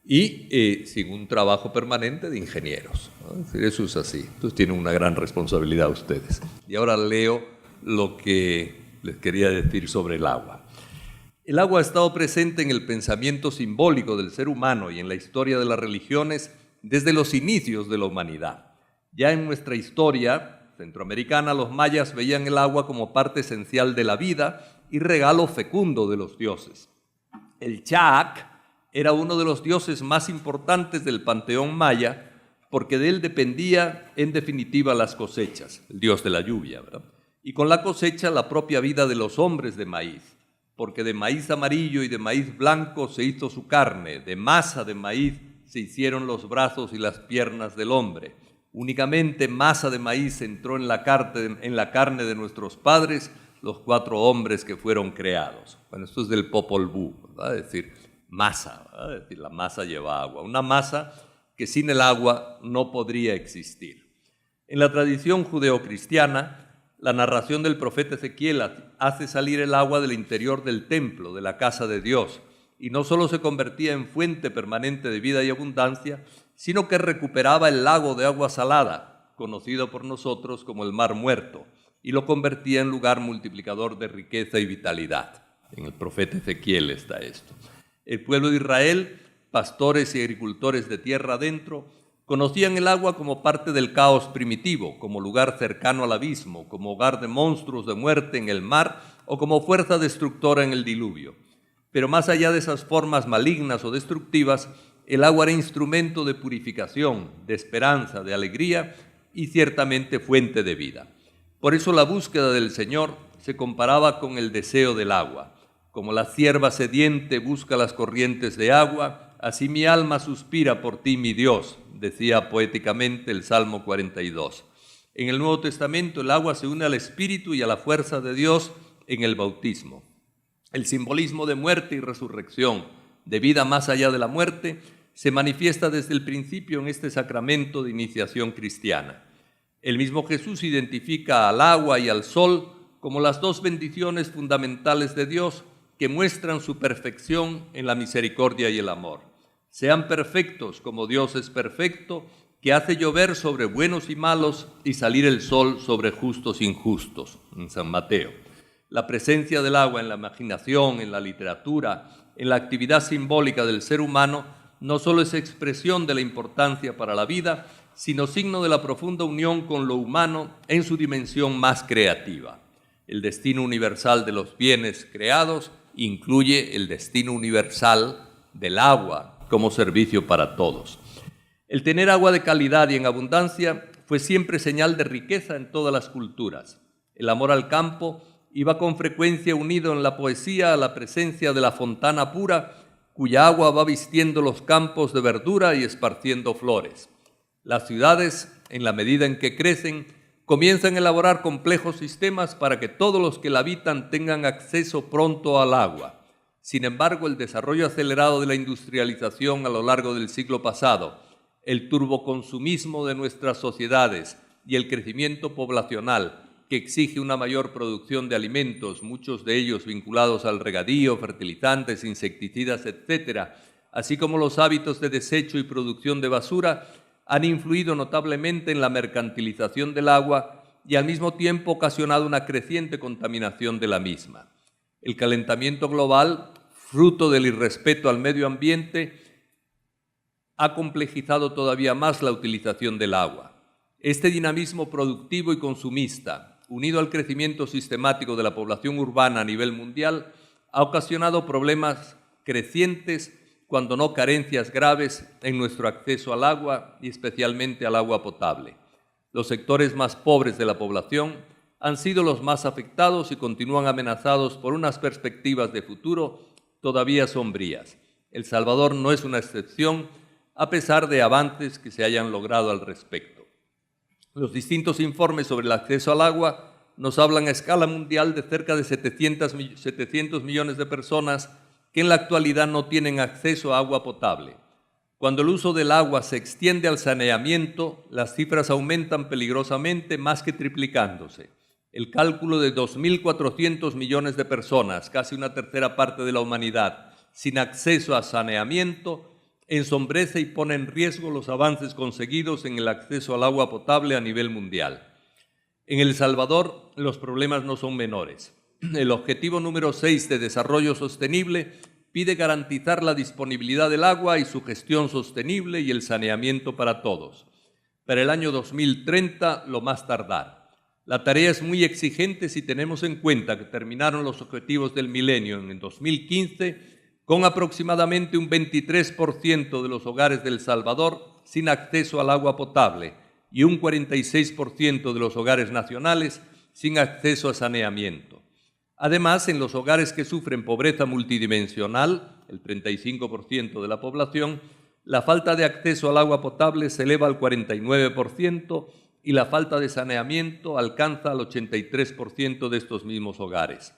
S4: y sin un trabajo permanente de ingenieros. Es decir, eso es así. Entonces tienen una gran responsabilidad ustedes. Y ahora leo lo que les quería decir sobre el agua. El agua ha estado presente en el pensamiento simbólico del ser humano y en la historia de las religiones desde los inicios de la humanidad. Ya en nuestra historia centroamericana, los mayas veían el agua como parte esencial de la vida y regalo fecundo de los dioses. El Chac era uno de los dioses más importantes del panteón maya porque de él dependía en definitiva las cosechas, el dios de la lluvia, ¿verdad? Y con la cosecha la propia vida de los hombres de maíz, porque de maíz amarillo y de maíz blanco se hizo su carne, de masa de maíz se hicieron los brazos y las piernas del hombre. Únicamente masa de maíz entró en la carne de nuestros padres, los 4 hombres que fueron creados. Bueno, esto es del Popol Vuh, ¿verdad? Es decir, masa, ¿verdad? Es decir, la masa lleva agua. Una masa que sin el agua no podría existir. En la tradición judeocristiana, la narración del profeta Ezequiel hace salir el agua del interior del templo, de la casa de Dios, y no solo se convertía en fuente permanente de vida y abundancia, sino que recuperaba el lago de agua salada, conocido por nosotros como el Mar Muerto, y lo convertía en lugar multiplicador de riqueza y vitalidad. En el profeta Ezequiel está esto. El pueblo de Israel, pastores y agricultores de tierra adentro, conocían el agua como parte del caos primitivo, como lugar cercano al abismo, como hogar de monstruos de muerte en el mar o como fuerza destructora en el diluvio. Pero más allá de esas formas malignas o destructivas, el agua era instrumento de purificación, de esperanza, de alegría y ciertamente fuente de vida. Por eso la búsqueda del Señor se comparaba con el deseo del agua. Como la cierva sediente busca las corrientes de agua, así mi alma suspira por ti, mi Dios, decía poéticamente el Salmo 42. En el Nuevo Testamento el agua se une al Espíritu y a la fuerza de Dios en el bautismo. El simbolismo de muerte y resurrección, de vida más allá de la muerte, se manifiesta desde el principio en este sacramento de iniciación cristiana. El mismo Jesús identifica al agua y al sol como las 2 bendiciones fundamentales de Dios que muestran su perfección en la misericordia y el amor. Sean perfectos como Dios es perfecto, que hace llover sobre buenos y malos y salir el sol sobre justos e injustos, en San Mateo. La presencia del agua en la imaginación, en la literatura, en la actividad simbólica del ser humano, no solo es expresión de la importancia para la vida, sino signo de la profunda unión con lo humano en su dimensión más creativa. El destino universal de los bienes creados incluye el destino universal del agua como servicio para todos. El tener agua de calidad y en abundancia fue siempre señal de riqueza en todas las culturas. El amor al campo iba con frecuencia unido en la poesía a la presencia de la fontana pura, cuya agua va vistiendo los campos de verdura y esparciendo flores. Las ciudades, en la medida en que crecen, comienzan a elaborar complejos sistemas para que todos los que la habitan tengan acceso pronto al agua. Sin embargo, el desarrollo acelerado de la industrialización a lo largo del siglo pasado, el turboconsumismo de nuestras sociedades y el crecimiento poblacional que exige una mayor producción de alimentos, muchos de ellos vinculados al regadío, fertilizantes, insecticidas, etc., así como los hábitos de desecho y producción de basura, han influido notablemente en la mercantilización del agua y al mismo tiempo ocasionado una creciente contaminación de la misma. El calentamiento global fruto del irrespeto al medio ambiente, ha complejizado todavía más la utilización del agua. Este dinamismo productivo y consumista, unido al crecimiento sistemático de la población urbana a nivel mundial, ha ocasionado problemas crecientes, cuando no carencias graves, en nuestro acceso al agua y especialmente al agua potable. Los sectores más pobres de la población han sido los más afectados y continúan amenazados por unas perspectivas de futuro todavía sombrías. El Salvador no es una excepción, a pesar de avances que se hayan logrado al respecto. Los distintos informes sobre el acceso al agua nos hablan a escala mundial de cerca de 700 millones de personas que en la actualidad no tienen acceso a agua potable. Cuando el uso del agua se extiende al saneamiento, las cifras aumentan peligrosamente, más que triplicándose. El cálculo de 2.400 millones de personas, casi una tercera parte de la humanidad, sin acceso a saneamiento, ensombrece y pone en riesgo los avances conseguidos en el acceso al agua potable a nivel mundial. En El Salvador, los problemas no son menores. El objetivo número 6 de Desarrollo Sostenible pide garantizar la disponibilidad del agua y su gestión sostenible y el saneamiento para todos. Para el año 2030, lo más tardar. La tarea es muy exigente si tenemos en cuenta que terminaron los objetivos del milenio en 2015 con aproximadamente un 23% de los hogares de El Salvador sin acceso al agua potable y un 46% de los hogares nacionales sin acceso a saneamiento. Además, en los hogares que sufren pobreza multidimensional, el 35% de la población, la falta de acceso al agua potable se eleva al 49% y la falta de saneamiento alcanza al 83% de estos mismos hogares.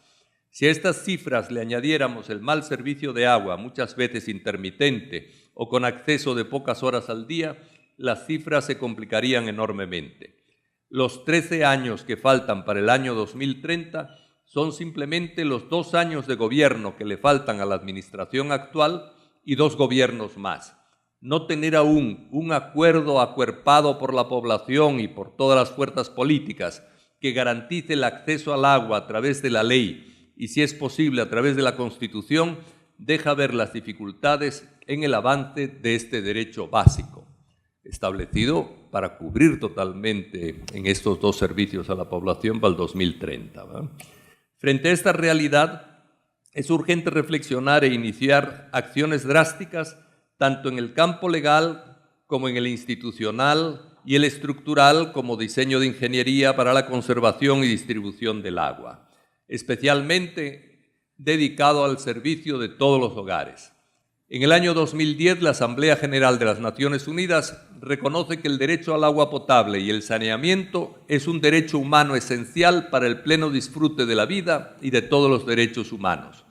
S4: Si a estas cifras le añadiéramos el mal servicio de agua, muchas veces intermitente o con acceso de pocas horas al día, las cifras se complicarían enormemente. Los 13 años que faltan para el año 2030 son simplemente los 2 años de gobierno que le faltan a la administración actual y 2 gobiernos más. No tener aún un acuerdo acuerpado por la población y por todas las fuerzas políticas que garantice el acceso al agua a través de la ley y, si es posible, a través de la Constitución, deja ver las dificultades en el avance de este derecho básico, establecido para cubrir totalmente en estos 2 servicios a la población para el 2030. ¿verdad? Frente a esta realidad, es urgente reflexionar e iniciar acciones drásticas tanto en el campo legal como en el institucional y el estructural, como diseño de ingeniería para la conservación y distribución del agua, especialmente dedicado al servicio de todos los hogares. En el año 2010, la Asamblea General de las Naciones Unidas reconoce que el derecho al agua potable y el saneamiento es un derecho humano esencial para el pleno disfrute de la vida y de todos los derechos humanos.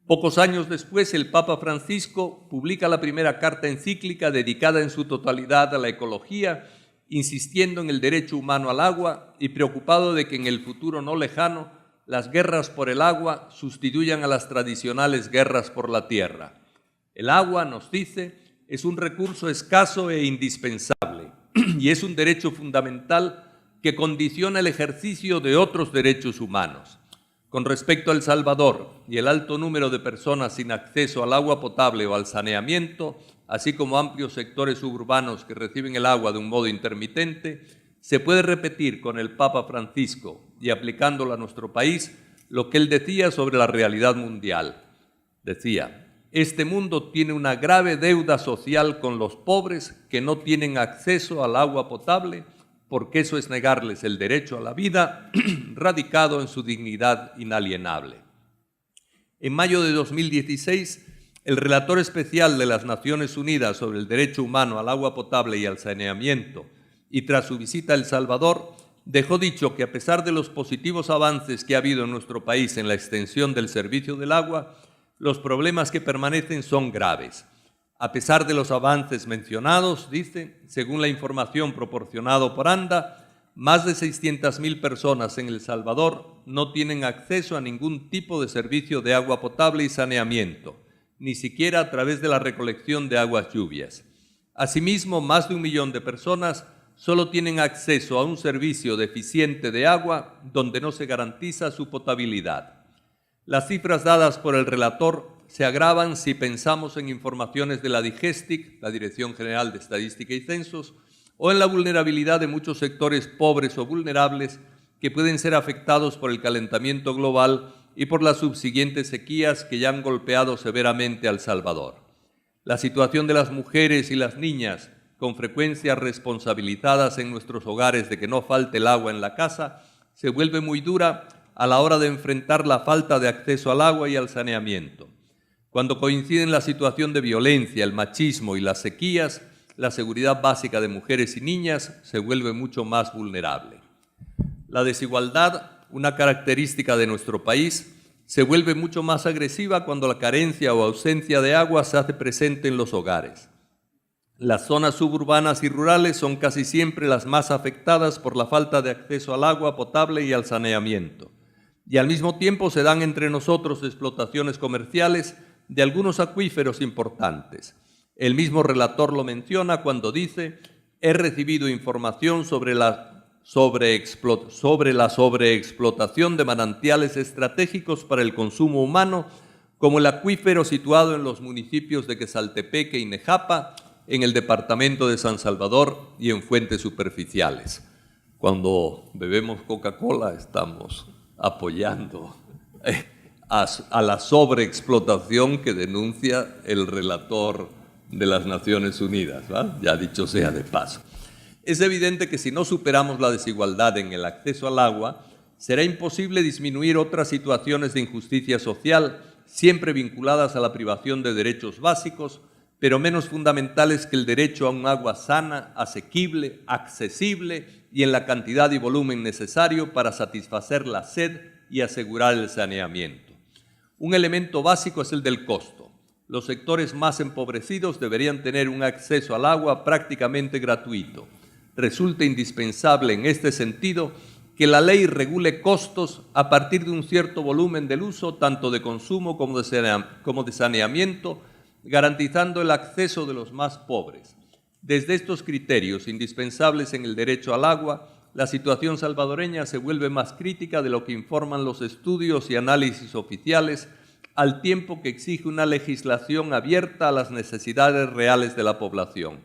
S4: Pocos años después, el Papa Francisco publica la primera carta encíclica dedicada en su totalidad a la ecología, insistiendo en el derecho humano al agua y preocupado de que en el futuro no lejano las guerras por el agua sustituyan a las tradicionales guerras por la tierra. El agua, nos dice, es un recurso escaso e indispensable y es un derecho fundamental que condiciona el ejercicio de otros derechos humanos. Con respecto a El Salvador y el alto número de personas sin acceso al agua potable o al saneamiento, así como amplios sectores suburbanos que reciben el agua de un modo intermitente, se puede repetir con el Papa Francisco y aplicándolo a nuestro país lo que él decía sobre la realidad mundial. Decía: este mundo tiene una grave deuda social con los pobres que no tienen acceso al agua potable, porque eso es negarles el derecho a la vida radicado en su dignidad inalienable. En mayo de 2016, el relator especial de las Naciones Unidas sobre el derecho humano al agua potable y al saneamiento, y tras su visita a El Salvador, dejó dicho que a pesar de los positivos avances que ha habido en nuestro país en la extensión del servicio del agua, los problemas que permanecen son graves. A pesar de los avances mencionados, dice, según la información proporcionada por ANDA, más de 600.000 personas en El Salvador no tienen acceso a ningún tipo de servicio de agua potable y saneamiento, ni siquiera a través de la recolección de aguas lluvias. Asimismo, más de 1 millón de personas solo tienen acceso a un servicio deficiente de agua donde no se garantiza su potabilidad. Las cifras dadas por el relator se agravan si pensamos en informaciones de la DIGESTIC, la Dirección General de Estadística y Censos, o en la vulnerabilidad de muchos sectores pobres o vulnerables que pueden ser afectados por el calentamiento global y por las subsiguientes sequías que ya han golpeado severamente a El Salvador. La situación de las mujeres y las niñas, con frecuencia responsabilizadas en nuestros hogares de que no falte el agua en la casa, se vuelve muy dura a la hora de enfrentar la falta de acceso al agua y al saneamiento. Cuando coinciden la situación de violencia, el machismo y las sequías, la seguridad básica de mujeres y niñas se vuelve mucho más vulnerable. La desigualdad, una característica de nuestro país, se vuelve mucho más agresiva cuando la carencia o ausencia de agua se hace presente en los hogares. Las zonas suburbanas y rurales son casi siempre las más afectadas por la falta de acceso al agua potable y al saneamiento. Y al mismo tiempo se dan entre nosotros explotaciones comerciales de algunos acuíferos importantes. El mismo relator lo menciona cuando dice: he recibido información sobre la sobreexplotación de manantiales estratégicos para el consumo humano, como el acuífero situado en los municipios de Quesaltepeque y Nejapa, en el departamento de San Salvador y en fuentes superficiales. Cuando bebemos Coca-Cola estamos apoyando a la sobreexplotación que denuncia el relator de las Naciones Unidas, ¿va? Ya dicho sea de paso. Es evidente que si no superamos la desigualdad en el acceso al agua, será imposible disminuir otras situaciones de injusticia social, siempre vinculadas a la privación de derechos básicos, pero menos fundamentales que el derecho a un agua sana, asequible, accesible y en la cantidad y volumen necesario para satisfacer la sed y asegurar el saneamiento. Un elemento básico es el del costo. Los sectores más empobrecidos deberían tener un acceso al agua prácticamente gratuito. Resulta indispensable en este sentido que la ley regule costos a partir de un cierto volumen del uso, tanto de consumo como de saneamiento, garantizando el acceso de los más pobres. Desde estos criterios indispensables en el derecho al agua, la situación salvadoreña se vuelve más crítica de lo que informan los estudios y análisis oficiales, al tiempo que exige una legislación abierta a las necesidades reales de la población.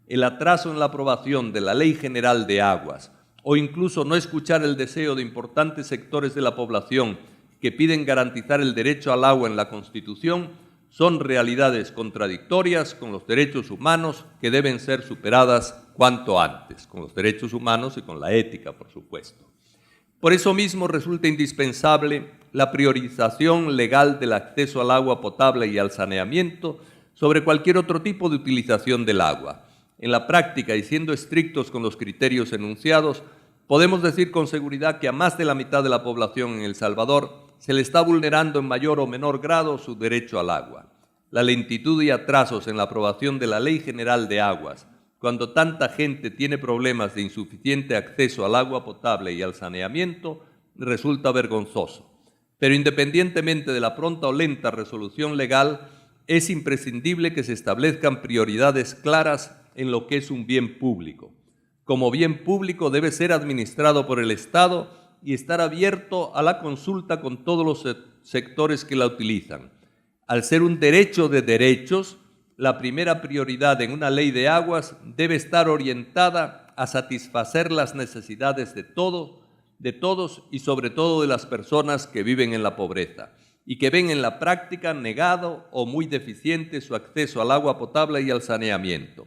S4: El atraso en la aprobación de la Ley General de Aguas, o incluso no escuchar el deseo de importantes sectores de la población que piden garantizar el derecho al agua en la Constitución, son realidades contradictorias con los derechos humanos que deben ser superadas cuanto antes, con los derechos humanos y con la ética, por supuesto. Por eso mismo resulta indispensable la priorización legal del acceso al agua potable y al saneamiento sobre cualquier otro tipo de utilización del agua. En la práctica, y siendo estrictos con los criterios enunciados, podemos decir con seguridad que a más de la mitad de la población en El Salvador se le está vulnerando en mayor o menor grado su derecho al agua. La lentitud y atrasos en la aprobación de la Ley General de Aguas, cuando tanta gente tiene problemas de insuficiente acceso al agua potable y al saneamiento, resulta vergonzoso. Pero independientemente de la pronta o lenta resolución legal, es imprescindible que se establezcan prioridades claras en lo que es un bien público. Como bien público debe ser administrado por el Estado y estar abierto a la consulta con todos los sectores que la utilizan. Al ser un derecho de derechos, la primera prioridad en una ley de aguas debe estar orientada a satisfacer las necesidades de todos y sobre todo de las personas que viven en la pobreza y que ven en la práctica negado o muy deficiente su acceso al agua potable y al saneamiento.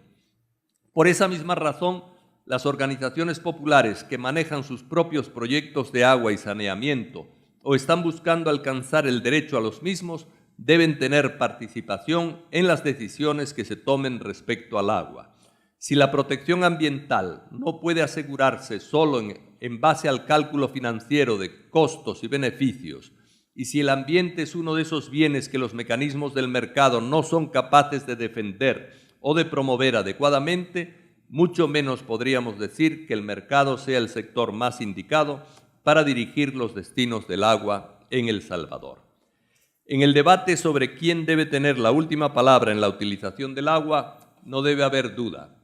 S4: Por esa misma razón, las organizaciones populares que manejan sus propios proyectos de agua y saneamiento o están buscando alcanzar el derecho a los mismos deben tener participación en las decisiones que se tomen respecto al agua. Si la protección ambiental no puede asegurarse solo en base al cálculo financiero de costos y beneficios, y si el ambiente es uno de esos bienes que los mecanismos del mercado no son capaces de defender o de promover adecuadamente, mucho menos podríamos decir que el mercado sea el sector más indicado para dirigir los destinos del agua en El Salvador. En el debate sobre quién debe tener la última palabra en la utilización del agua, no debe haber duda.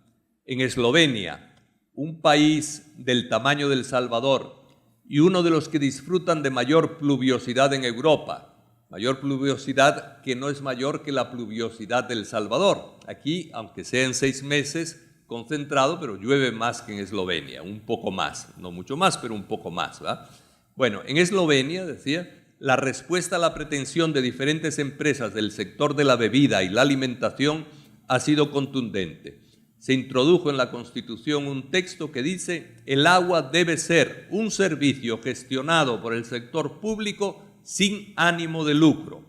S4: En Eslovenia, un país del tamaño de El Salvador y uno de los que disfrutan de mayor pluviosidad en Europa, mayor pluviosidad que no es mayor que la pluviosidad del Salvador. Aquí, aunque sea en 6 meses concentrado, pero llueve más que en Eslovenia, un poco más, no mucho más, pero un poco más, ¿verdad? Bueno, en Eslovenia, decía, la respuesta a la pretensión de diferentes empresas del sector de la bebida y la alimentación ha sido contundente. Se introdujo en la Constitución un texto que dice: el agua debe ser un servicio gestionado por el sector público sin ánimo de lucro.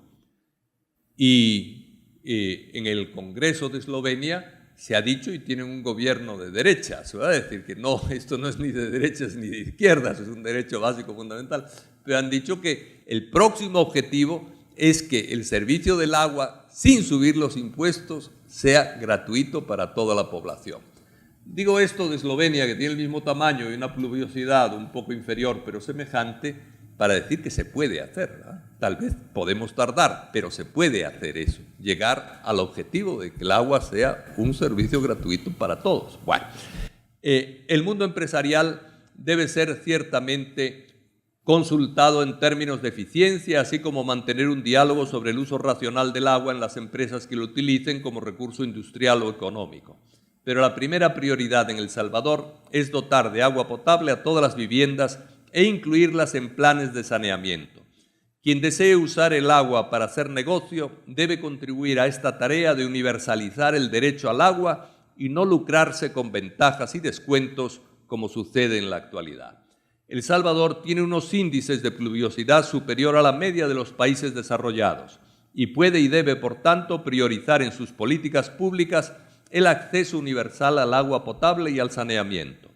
S4: Y en el Congreso de Eslovenia se ha dicho, y tienen un gobierno de derechas, ¿verdad? Es decir, que no, esto no es ni de derechas ni de izquierdas, es un derecho básico fundamental, pero han dicho que el próximo objetivo es que el servicio del agua, sin subir los impuestos, sea gratuito para toda la población. Digo esto de Eslovenia, que tiene el mismo tamaño y una pluviosidad un poco inferior, pero semejante, para decir que se puede hacer, ¿verdad? Tal vez podemos tardar, pero se puede hacer eso, llegar al objetivo de que el agua sea un servicio gratuito para todos. Bueno, el mundo empresarial debe ser ciertamente consultado en términos de eficiencia, así como mantener un diálogo sobre el uso racional del agua en las empresas que lo utilicen como recurso industrial o económico. Pero la primera prioridad en El Salvador es dotar de agua potable a todas las viviendas e incluirlas en planes de saneamiento. Quien desee usar el agua para hacer negocio debe contribuir a esta tarea de universalizar el derecho al agua y no lucrarse con ventajas y descuentos como sucede en la actualidad. El Salvador tiene unos índices de pluviosidad superior a la media de los países desarrollados y puede y debe, por tanto, priorizar en sus políticas públicas el acceso universal al agua potable y al saneamiento.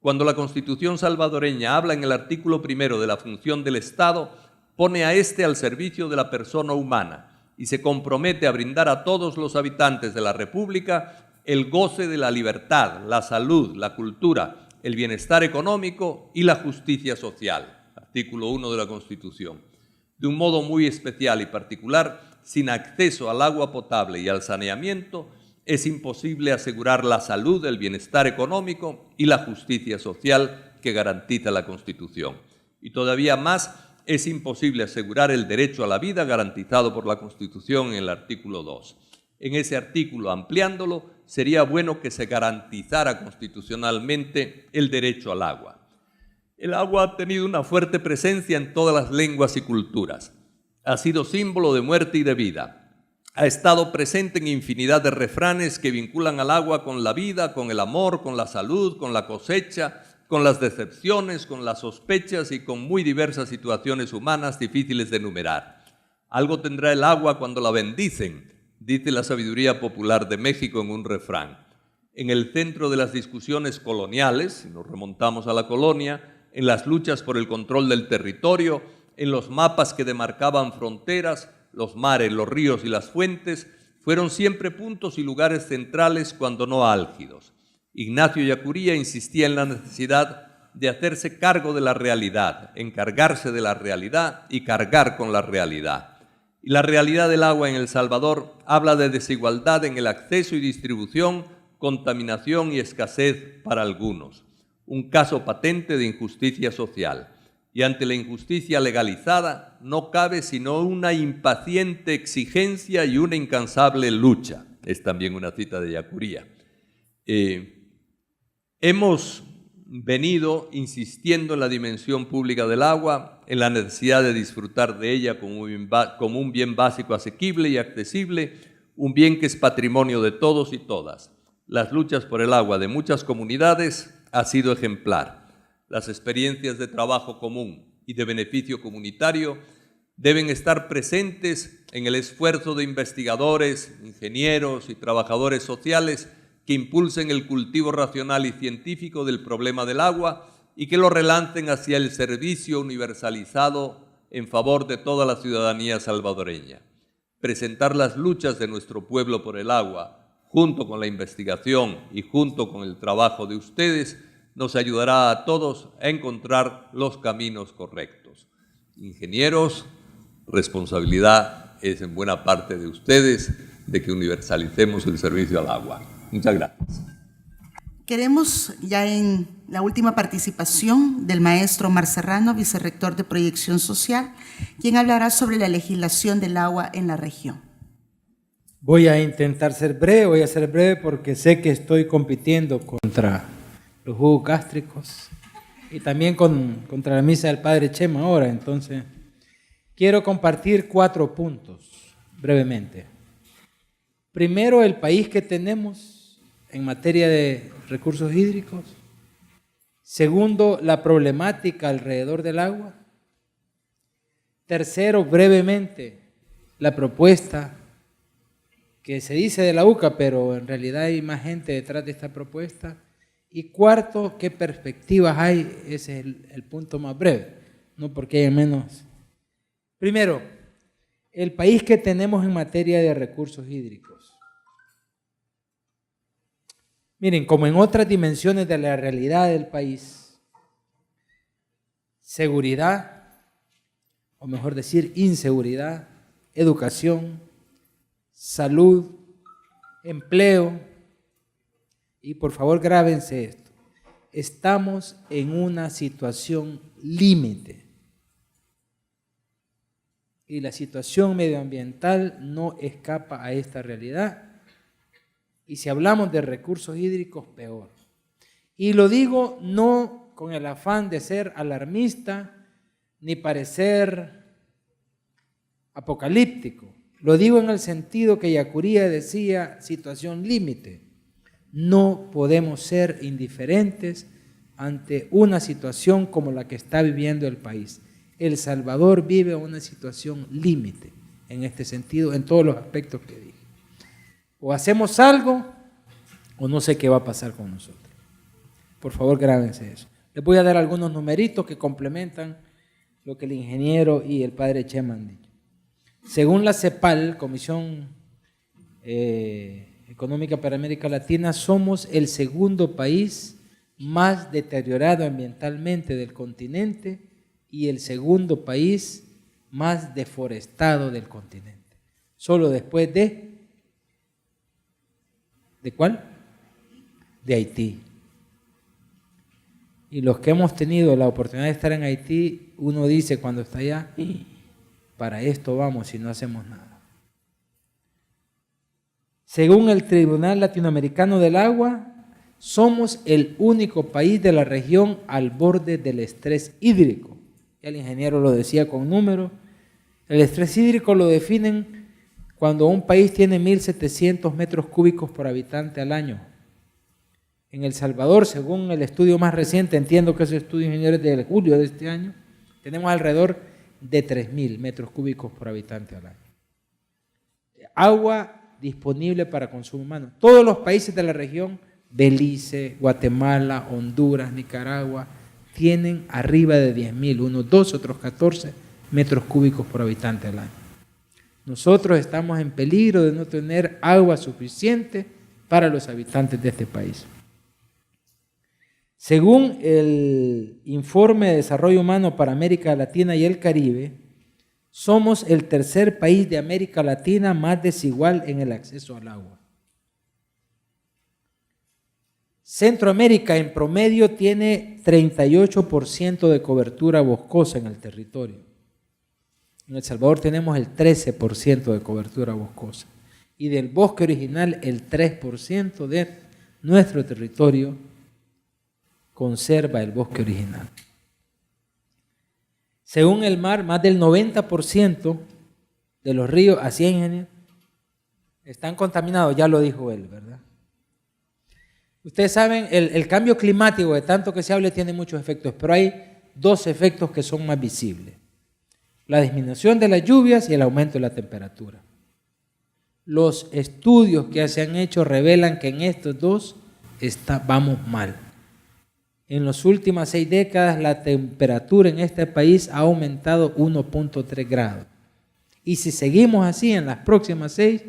S4: Cuando la Constitución salvadoreña habla en el artículo 1 de la función del Estado, pone a éste al servicio de la persona humana y se compromete a brindar a todos los habitantes de la República el goce de la libertad, la salud, la cultura, el bienestar económico y la justicia social. Artículo 1 de la Constitución. De un modo muy especial y particular, sin acceso al agua potable y al saneamiento, es imposible asegurar la salud, el bienestar económico y la justicia social que garantiza la Constitución. Y todavía más, es imposible asegurar el derecho a la vida garantizado por la Constitución en el artículo 2. En ese artículo, ampliándolo, sería bueno que se garantizara constitucionalmente el derecho al agua. El agua ha tenido una fuerte presencia en todas las lenguas y culturas. Ha sido símbolo de muerte y de vida. Ha estado presente en infinidad de refranes que vinculan al agua con la vida, con el amor, con la salud, con la cosecha, con las decepciones, con las sospechas y con muy diversas situaciones humanas difíciles de enumerar. Algo tendrá el agua cuando la bendicen, dice la sabiduría popular de México en un refrán. En el centro de las discusiones coloniales, si nos remontamos a la colonia, en las luchas por el control del territorio, en los mapas que demarcaban fronteras, los mares, los ríos y las fuentes fueron siempre puntos y lugares centrales cuando no álgidos. Ignacio Ellacuría insistía en la necesidad de hacerse cargo de la realidad, encargarse de la realidad y cargar con la realidad. Y la realidad del agua en El Salvador habla de desigualdad en el acceso y distribución, contaminación y escasez para algunos. Un caso patente de injusticia social. Y ante la injusticia legalizada no cabe sino una impaciente exigencia y una incansable lucha. Es también una cita de Ellacuría. Hemos venido insistiendo en la dimensión pública del agua, en la necesidad de disfrutar de ella como un bien básico asequible y accesible, un bien que es patrimonio de todos y todas. Las luchas por el agua de muchas comunidades ha sido ejemplar. Las experiencias de trabajo común y de beneficio comunitario deben estar presentes en el esfuerzo de investigadores, ingenieros y trabajadores sociales que impulsen el cultivo racional y científico del problema del agua y que lo relancen hacia el servicio universalizado en favor de toda la ciudadanía salvadoreña. Presentar las luchas de nuestro pueblo por el agua, junto con la investigación y junto con el trabajo de ustedes, nos ayudará a todos a encontrar los caminos correctos. Ingenieros, responsabilidad es en buena parte de ustedes de que universalicemos el servicio al agua. Muchas gracias.
S3: Queremos ya en la última participación del maestro Omar Serrano, vicerrector de Proyección Social, quien hablará sobre la legislación del agua en la región.
S5: Voy a intentar ser breve, porque sé que estoy compitiendo contra los jugos gástricos y también contra la misa del Padre Chema ahora. Entonces, quiero compartir 4 puntos brevemente. Primero, el país que tenemos en materia de recursos hídricos. Segundo, la problemática alrededor del agua. Tercero, brevemente, la propuesta que se dice de la UCA, pero en realidad hay más gente detrás de esta propuesta. Y cuarto, ¿qué perspectivas hay? Ese es el punto más breve, no porque haya menos. Primero, el país que tenemos en materia de recursos hídricos. Miren, como en otras dimensiones de la realidad del país, seguridad, o mejor decir, inseguridad, educación, salud, empleo, y por favor grábense esto, estamos en una situación límite y la situación medioambiental no escapa a esta realidad, y si hablamos de recursos hídricos, peor. Y lo digo no con el afán de ser alarmista ni parecer apocalíptico. Lo digo en el sentido que Yacuría decía, situación límite. No podemos ser indiferentes ante una situación como la que está viviendo el país. El Salvador vive una situación límite en este sentido, en todos los aspectos que dije. O hacemos algo o no sé qué va a pasar con nosotros. Por favor, grábense eso. Les voy a dar algunos numeritos que complementan lo que el ingeniero y el padre Chema han dicho. Según la CEPAL, Comisión Económica para América Latina, somos el segundo país más deteriorado ambientalmente del continente y el segundo país más deforestado del continente. Solo después ¿de cuál? De Haití. Y los que hemos tenido la oportunidad de estar en Haití, uno dice cuando está allá, para esto vamos si no hacemos nada. Según el Tribunal Latinoamericano del Agua, somos el único país de la región al borde del estrés hídrico. Ya el ingeniero lo decía con números. El estrés hídrico lo definen cuando un país tiene 1.700 metros cúbicos por habitante al año. En El Salvador, según el estudio más reciente, entiendo que ese estudio, ingeniero, es de julio de este año, tenemos alrededor de 3.000 metros cúbicos por habitante al año. Agua disponible para consumo humano. Todos los países de la región, Belice, Guatemala, Honduras, Nicaragua, tienen arriba de 10.000, unos 12, otros 14 metros cúbicos por habitante al año. Nosotros estamos en peligro de no tener agua suficiente para los habitantes de este país. Según el Informe de Desarrollo Humano para América Latina y el Caribe, somos el tercer país de América Latina más desigual en el acceso al agua. Centroamérica en promedio tiene 38% de cobertura boscosa en el territorio. En El Salvador tenemos el 13% de cobertura boscosa y del bosque original el 3% de nuestro territorio conserva el bosque original. Según el mar, más del 90% de los ríos, así ingeniero, están contaminados, ya lo dijo él, ¿verdad? Ustedes saben, el cambio climático, de tanto que se hable, tiene muchos efectos, pero hay 2 efectos que son más visibles: la disminución de las lluvias y el aumento de la temperatura. Los estudios que se han hecho revelan que en estos 2 vamos mal. En las últimas 6 décadas la temperatura en este país ha aumentado 1.3 grados. Y si seguimos así en las próximas 6,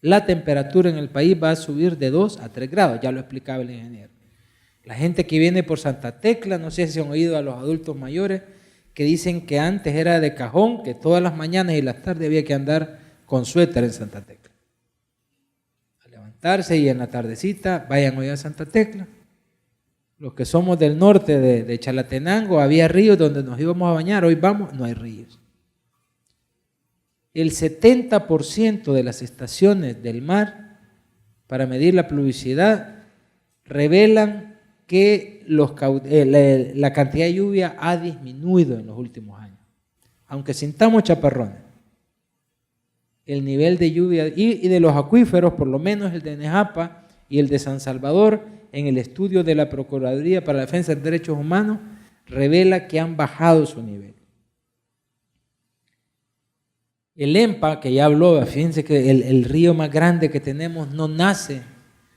S5: la temperatura en el país va a subir de 2 a 3 grados, ya lo explicaba el ingeniero. La gente que viene por Santa Tecla, no sé si han oído a los adultos mayores, que dicen que antes era de cajón, que todas las mañanas y las tardes había que andar con suéter en Santa Tecla. A levantarse y en la tardecita, vayan hoy a Santa Tecla, los que somos del norte de Chalatenango, había ríos donde nos íbamos a bañar, hoy vamos, no hay ríos. El 70% de las estaciones del mar para medir la pluviosidad revelan que la cantidad de lluvia ha disminuido en los últimos años, aunque sintamos chaparrones. El nivel de lluvia y de los acuíferos, por lo menos el de Nejapa y el de San Salvador, en el estudio de la Procuraduría para la Defensa de Derechos Humanos, revela que han bajado su nivel. El EMPA, que ya habló, fíjense que el río más grande que tenemos no nace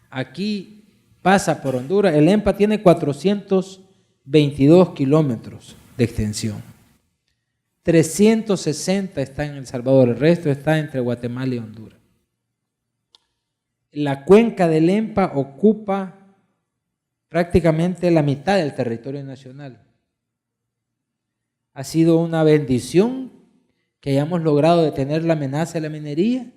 S5: aquí, pasa por Honduras. El EMPA tiene 422 kilómetros de extensión. 360 está en El Salvador, el resto está entre Guatemala y Honduras. La cuenca del EMPA ocupa prácticamente la mitad del territorio nacional. Ha sido una bendición que hayamos logrado detener la amenaza de la minería,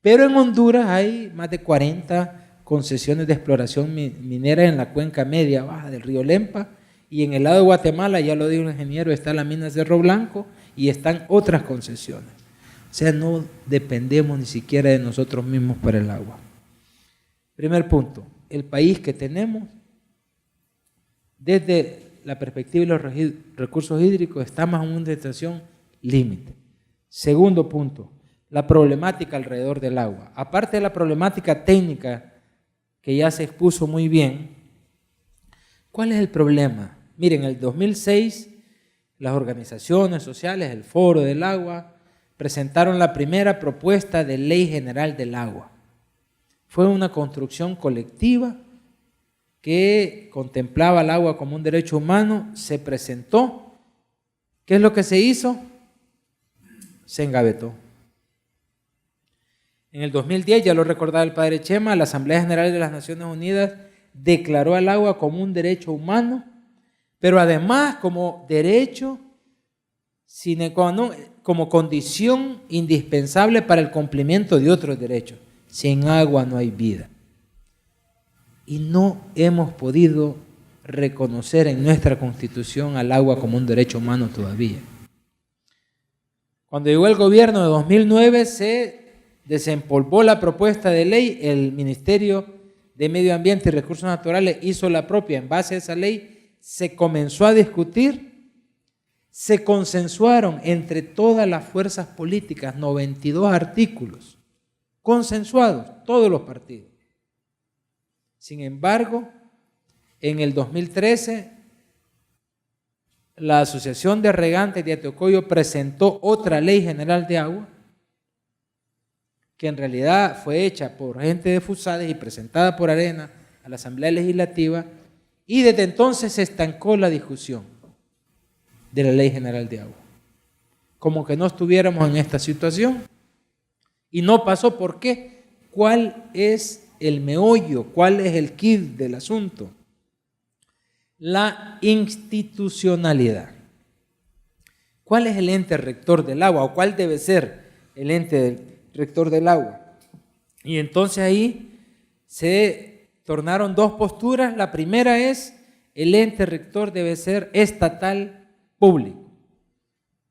S5: pero en Honduras hay más de 40 concesiones de exploración minera en la cuenca media baja del río Lempa, y en el lado de Guatemala, ya lo dijo el ingeniero, está la mina Cerro Blanco y están otras concesiones. O sea, no dependemos ni siquiera de nosotros mismos para el agua. Primer punto, el país que tenemos, desde la perspectiva de los recursos hídricos, estamos en una situación límite. Segundo punto, la problemática alrededor del agua. Aparte de la problemática técnica que ya se expuso muy bien, ¿cuál es el problema? Miren, en el 2006, las organizaciones sociales, el Foro del Agua, presentaron la primera propuesta de Ley General del Agua. Fue una construcción colectiva que contemplaba el agua como un derecho humano, se presentó. ¿Qué es lo que se hizo? Se engavetó. En el 2010, ya lo recordaba el padre Chema, la Asamblea General de las Naciones Unidas declaró al agua como un derecho humano, pero además como derecho sine qua non, como condición indispensable para el cumplimiento de otros derechos. Sin agua no hay vida. Y no hemos podido reconocer en nuestra Constitución al agua como un derecho humano todavía. Cuando llegó el gobierno de 2009 se desempolvó la propuesta de ley, el Ministerio de Medio Ambiente y Recursos Naturales hizo la propia en base a esa ley, se comenzó a discutir, se consensuaron entre todas las fuerzas políticas 92 artículos, consensuados todos los partidos. Sin embargo, en el 2013, la Asociación de Regantes de Atocoyo presentó otra ley general de agua, que en realidad fue hecha por gente de FUSADES y presentada por Arena a la Asamblea Legislativa, y desde entonces se estancó la discusión de la Ley General de Agua. Como que no estuviéramos en esta situación, y no pasó. ¿Por qué? ¿Cuál es el meollo? ¿Cuál es el quid del asunto? La institucionalidad. ¿Cuál es el ente rector del agua? ¿O cuál debe ser el ente rector del agua? Y entonces ahí se tornaron dos posturas. La primera es: el ente rector debe ser estatal público,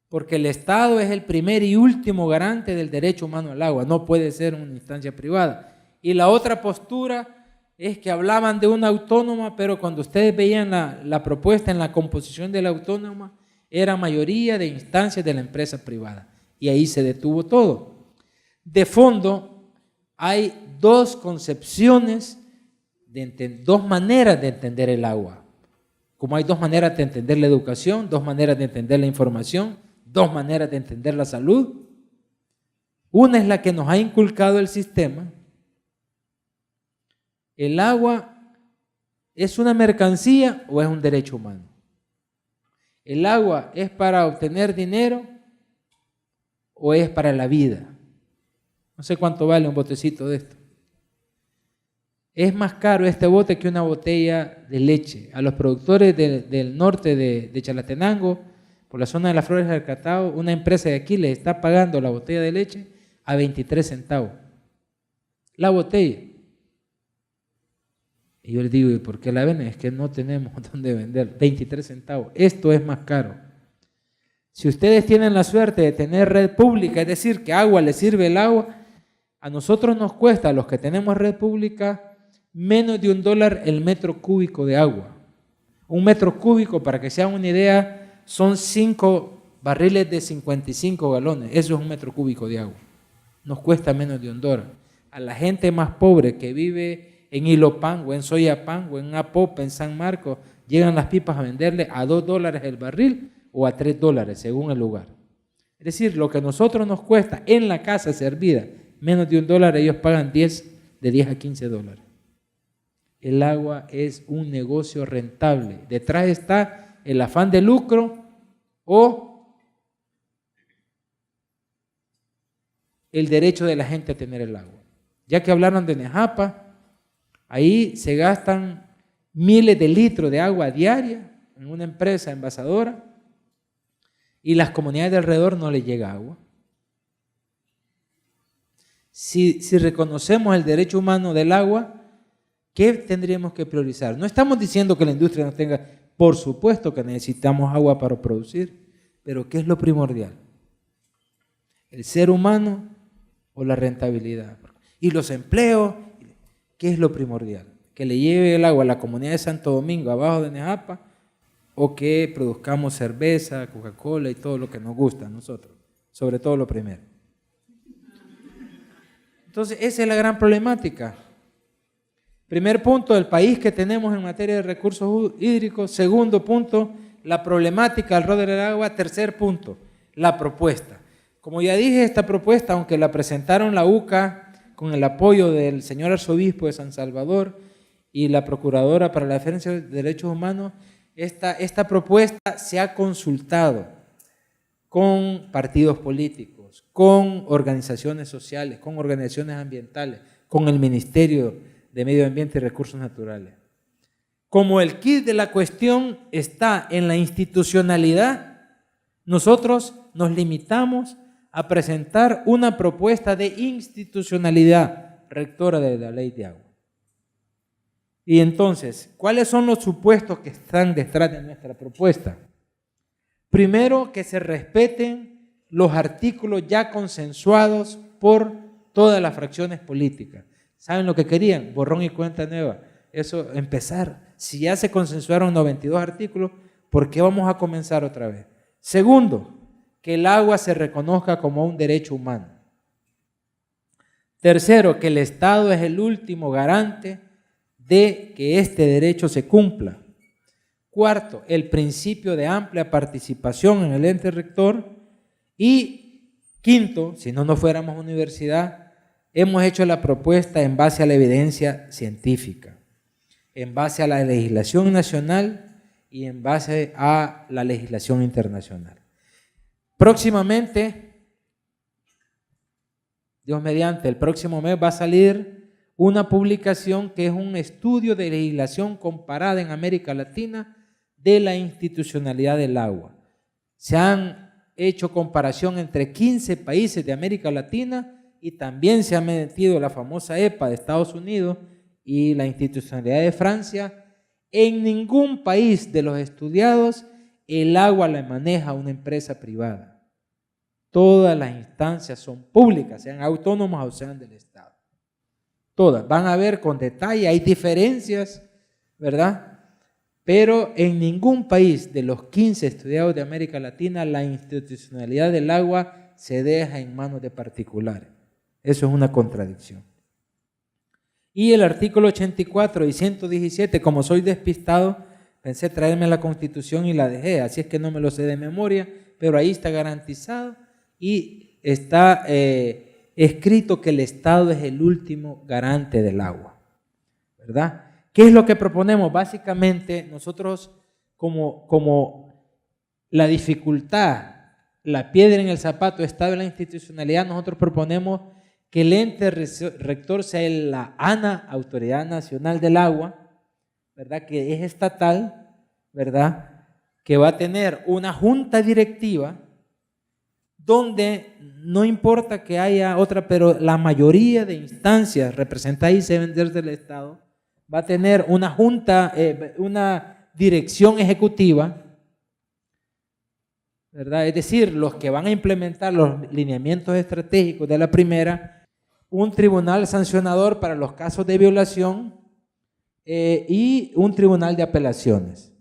S5: porque el Estado es el primer y último garante del derecho humano al agua, no puede ser una instancia privada. Y la otra postura es que hablaban de una autónoma, pero cuando ustedes veían la propuesta en la composición de la autónoma, era mayoría de instancias de la empresa privada, y ahí se detuvo todo. De fondo, hay dos concepciones, dos maneras de entender el agua. Como hay dos maneras de entender la educación, dos maneras de entender la información, dos maneras de entender la salud. Una es la que nos ha inculcado el sistema. ¿El agua es una mercancía o es un derecho humano? ¿El agua es para obtener dinero o es para la vida? No sé cuánto vale un botecito de esto. Es más caro este bote que una botella de leche. A los productores del norte de Chalatenango, por la zona de las Flores del Cacao, una empresa de aquí les está pagando la botella de leche a 23 centavos. La botella. Y yo les digo, ¿y por qué la venden? Es que no tenemos dónde vender, 23 centavos. Esto es más caro. Si ustedes tienen la suerte de tener red pública, es decir, que agua les sirve el agua, a nosotros nos cuesta, a los que tenemos red pública, menos de $1 el metro cúbico de agua. Un metro cúbico, para que se hagan una idea, son 5 barriles de 55 galones. Eso es un metro cúbico de agua. Nos cuesta menos de $1. A la gente más pobre que vive en Ilopango, en Soyapango, en Apopa, en San Marcos, llegan las pipas a venderle a $2 el barril o a $3, según el lugar. Es decir, lo que a nosotros nos cuesta en la casa servida, menos de $1, ellos pagan de 10 a $15. El agua es un negocio rentable. Detrás está el afán de lucro o el derecho de la gente a tener el agua. Ya que hablaron de Nejapa, ahí se gastan miles de litros de agua diaria en una empresa envasadora y las comunidades de alrededor no les llega agua. Si reconocemos el derecho humano del agua, ¿qué tendríamos que priorizar? No estamos diciendo que la industria no tenga, por supuesto que necesitamos agua para producir, pero ¿qué es lo primordial? ¿El ser humano o la rentabilidad? Y los empleos, ¿qué es lo primordial? ¿Que le lleve el agua a la comunidad de Santo Domingo, abajo de Nejapa, o que produzcamos cerveza, Coca-Cola y todo lo que nos gusta a nosotros? Sobre todo lo primero. Entonces, esa es la gran problemática. Primer punto, el país que tenemos en materia de recursos hídricos. Segundo punto, la problemática del rol del agua. Tercer punto, la propuesta. Como ya dije, esta propuesta, aunque la presentaron la UCA con el apoyo del señor arzobispo de San Salvador y la Procuradora para la Defensa de Derechos Humanos, esta propuesta se ha consultado con partidos políticos, con organizaciones sociales, con organizaciones ambientales, con el Ministerio de Medio Ambiente y Recursos Naturales. Como el quid de la cuestión está en la institucionalidad, nosotros nos limitamos a presentar una propuesta de institucionalidad rectora de la ley de agua. Y entonces, ¿cuáles son los supuestos que están detrás de nuestra propuesta? Primero, que se respeten los artículos ya consensuados por todas las fracciones políticas. ¿Saben lo que querían? Borrón y cuenta nueva. Eso, empezar. Si ya se consensuaron 92 artículos, ¿por qué vamos a comenzar otra vez? Segundo, que el agua se reconozca como un derecho humano. Tercero, que el Estado es el último garante de que este derecho se cumpla. Cuarto, el principio de amplia participación en el ente rector. Y quinto, si no fuéramos universidad, hemos hecho la propuesta en base a la evidencia científica, en base a la legislación nacional y en base a la legislación internacional. Próximamente, Dios mediante, el próximo mes va a salir una publicación que es un estudio de legislación comparada en América Latina de la institucionalidad del agua. Se han hecho comparación entre 15 países de América Latina y también se ha metido la famosa EPA de Estados Unidos y la institucionalidad de Francia. En ningún país de los estudiados el agua la maneja una empresa privada. Todas las instancias son públicas, sean autónomas o sean del Estado. Todas. Van a ver con detalle, hay diferencias, ¿verdad? Pero en ningún país de los 15 estudiados de América Latina la institucionalidad del agua se deja en manos de particulares. Eso es una contradicción. Y el artículo 84 y 117, como soy despistado, pensé traerme la Constitución y la dejé, así es que no me lo sé de memoria, pero ahí está garantizado y está escrito que el Estado es el último garante del agua, ¿verdad? ¿Qué es lo que proponemos? Básicamente, nosotros como la dificultad, la piedra en el zapato está en la institucionalidad, nosotros proponemos que el ente rector sea la ANA, Autoridad Nacional del Agua, ¿verdad? Que es estatal, ¿verdad? Que va a tener una junta directiva donde no importa que haya otra, pero la mayoría de instancias representadas y deben ser del Estado, va a tener una junta, una dirección ejecutiva, ¿verdad? Es decir, los que van a implementar los lineamientos estratégicos de la primera, un tribunal sancionador para los casos de violación y un tribunal de apelaciones.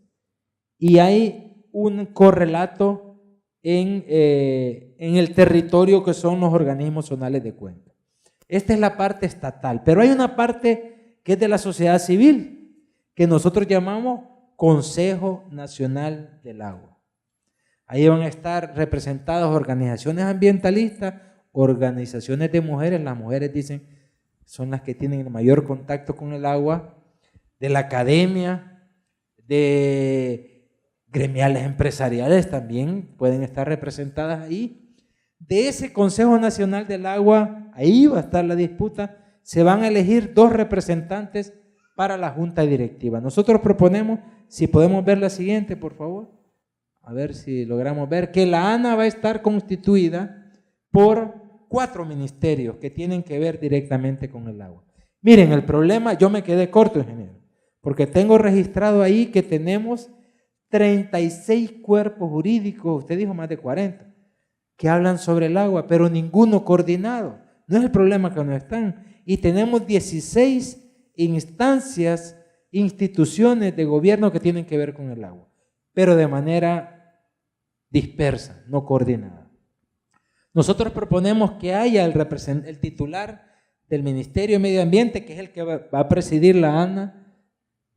S5: Y hay un correlato en el territorio que son los organismos zonales de cuenca. Esta es la parte estatal, pero hay una parte que es de la sociedad civil, que nosotros llamamos Consejo Nacional del Agua. Ahí van a estar representadas organizaciones ambientalistas, organizaciones de mujeres, las mujeres dicen son las que tienen el mayor contacto con el agua, de la academia, de gremiales empresariales también pueden estar representadas ahí. De ese Consejo Nacional del Agua, ahí va a estar la disputa, se van a elegir 2 representantes para la junta directiva. Nosotros proponemos, si podemos ver la siguiente, por favor, a ver si logramos ver, que la ANA va a estar constituida por 4 ministerios que tienen que ver directamente con el agua. Miren, el problema, yo me quedé corto, ingeniero, porque tengo registrado ahí que tenemos 36 cuerpos jurídicos, usted dijo más de 40, que hablan sobre el agua, pero ninguno coordinado. No es el problema que no están. Y tenemos 16 instancias, instituciones de gobierno que tienen que ver con el agua, pero de manera dispersa, no coordinada. Nosotros proponemos que haya el titular del Ministerio de Medio Ambiente, que es el que va a presidir la ANA,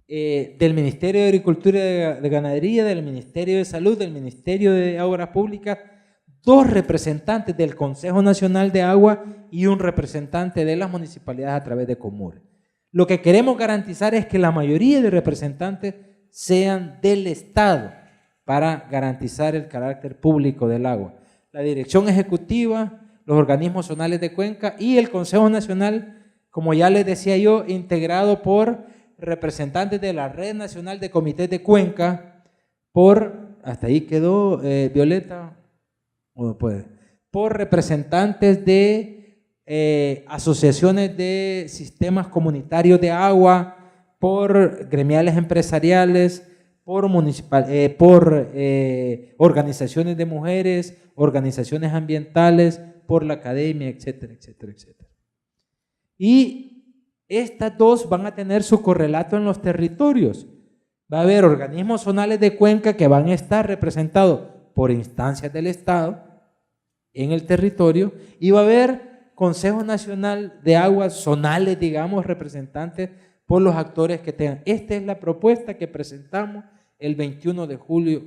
S5: del Ministerio de Agricultura y de Ganadería, del Ministerio de Salud, del Ministerio de Obras Públicas, 2 representantes del Consejo Nacional de Agua y un representante de las municipalidades a través de Comure. Lo que queremos garantizar es que la mayoría de representantes sean del Estado para garantizar el carácter público del agua. La dirección ejecutiva, los organismos zonales de cuenca y el Consejo Nacional, como ya les decía yo, integrado por representantes de la Red Nacional de Comités de Cuenca, hasta ahí quedó Violeta, por representantes de asociaciones de sistemas comunitarios de agua, por gremiales empresariales, por organizaciones de mujeres, organizaciones ambientales, por la academia, etcétera, etcétera, etcétera. Y estas 2 van a tener su correlato en los territorios. Va a haber organismos zonales de cuenca que van a estar representados por instancias del Estado en el territorio, y va a haber Consejo Nacional de Aguas zonales, digamos, representantes por los actores que tengan. Esta es la propuesta que presentamos el 21 de julio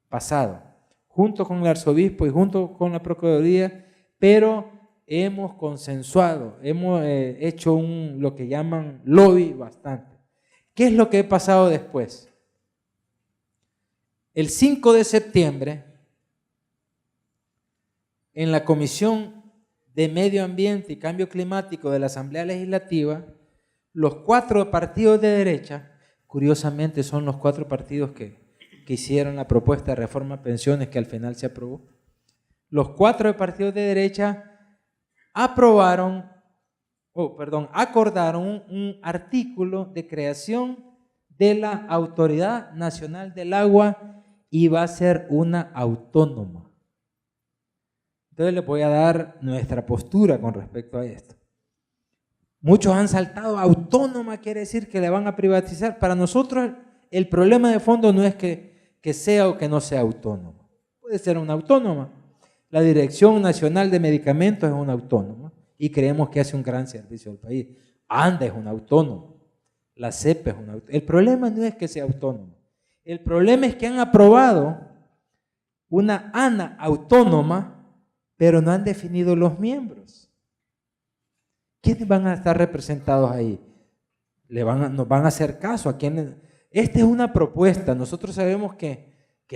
S5: pasado, junto con el arzobispo y junto con la Procuraduría, pero hemos consensuado, hemos hecho lo que llaman lobby bastante. ¿Qué es lo que ha pasado después? El 5 de septiembre, en la Comisión de Medio Ambiente y Cambio Climático de la Asamblea Legislativa, los 4 partidos de derecha, curiosamente son los 4 partidos que hicieron la propuesta de reforma de pensiones que al final se aprobó, los 4 partidos de derecha acordaron un artículo de creación de la Autoridad Nacional del Agua y va a ser una autónoma. Entonces les voy a dar nuestra postura con respecto a esto. Muchos han saltado, autónoma quiere decir que le van a privatizar. Para nosotros el problema de fondo no es que sea o que no sea autónoma. Puede ser una autónoma. La Dirección Nacional de Medicamentos es una autónoma y creemos que hace un gran servicio al país. ANDA es una autónoma. La CEP es una autónoma. El problema no es que sea autónoma. El problema es que han aprobado una ANA autónoma, pero no han definido los miembros. ¿Quiénes van a estar representados ahí? ¿Nos van a hacer caso? ¿A quiénes? Esta es una propuesta. Nosotros sabemos que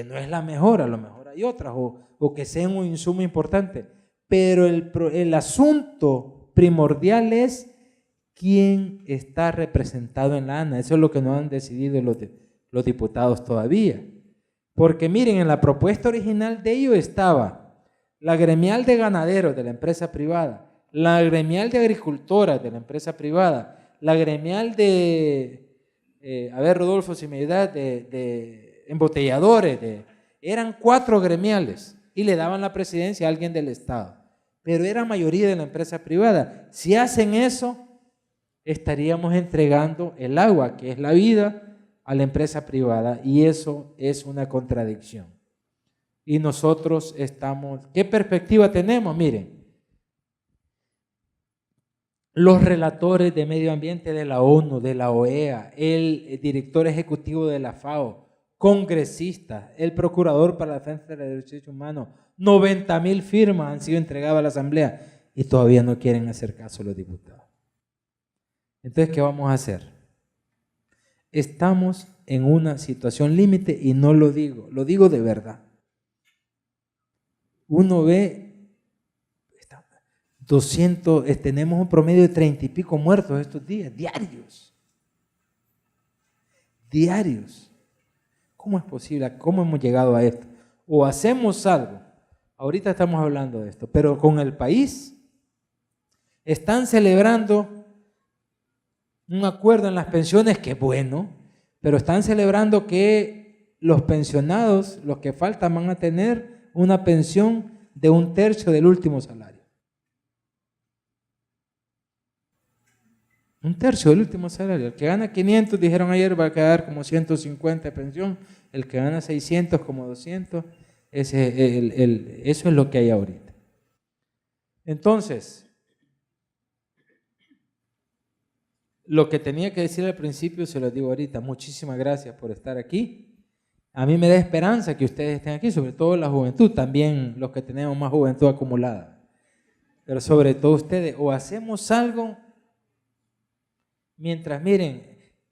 S5: no es la mejor, a lo mejor hay otras, o que sea un insumo importante. Pero el asunto primordial es quién está representado en la ANA. Eso es lo que no han decidido los diputados todavía. Porque miren, en la propuesta original de ellos estaba la gremial de ganaderos de la empresa privada, la gremial de agricultoras de la empresa privada, la gremial de, a ver Rodolfo, si me ayudas, de embotelladores, eran 4 gremiales y le daban la presidencia a alguien del Estado, pero era mayoría de la empresa privada. Si hacen eso, estaríamos entregando el agua, que es la vida, a la empresa privada, y eso es una contradicción. Y nosotros estamos, ¿qué perspectiva tenemos? Miren, los relatores de medio ambiente de la ONU, de la OEA, el director ejecutivo de la FAO, congresistas, el procurador para la defensa de los derechos humanos, 90,000 firmas han sido entregadas a la Asamblea y todavía no quieren hacer caso los diputados. Entonces, ¿qué vamos a hacer? Estamos en una situación límite y no lo digo de verdad. Uno ve 200, tenemos un promedio de 30 y pico muertos estos días, diarios. ¿Cómo es posible? ¿Cómo hemos llegado a esto? O hacemos algo, ahorita estamos hablando de esto, pero con el país están celebrando un acuerdo en las pensiones, que es bueno, pero están celebrando que los pensionados, los que faltan, van a tener una pensión de 1/3 del último salario. 1/3 del último salario. El que gana 500, dijeron ayer, va a quedar como 150 de pensión. El que gana 600, como 200. Eso es lo que hay ahorita. Entonces, lo que tenía que decir al principio se lo digo ahorita. Muchísimas gracias por estar aquí. A mí me da esperanza que ustedes estén aquí, sobre todo la juventud, también los que tenemos más juventud acumulada. Pero sobre todo ustedes, o hacemos algo. Mientras, miren,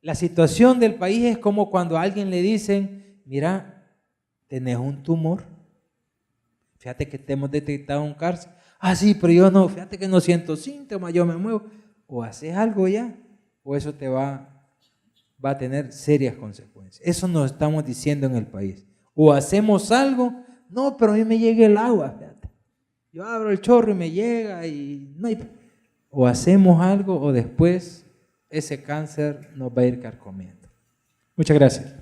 S5: la situación del país es como cuando a alguien le dicen, mira, tenés un tumor, fíjate que te hemos detectado un cáncer. Ah, sí, pero yo no, fíjate que no siento síntomas, yo me muevo. O haces algo ya, o eso te va a tener serias consecuencias. Eso nos estamos diciendo en el país. O hacemos algo, no, pero a mí me llega el agua, fíjate. Yo abro el chorro y me llega y no hay. O hacemos algo o después ese cáncer nos va a ir carcomiendo. Muchas gracias.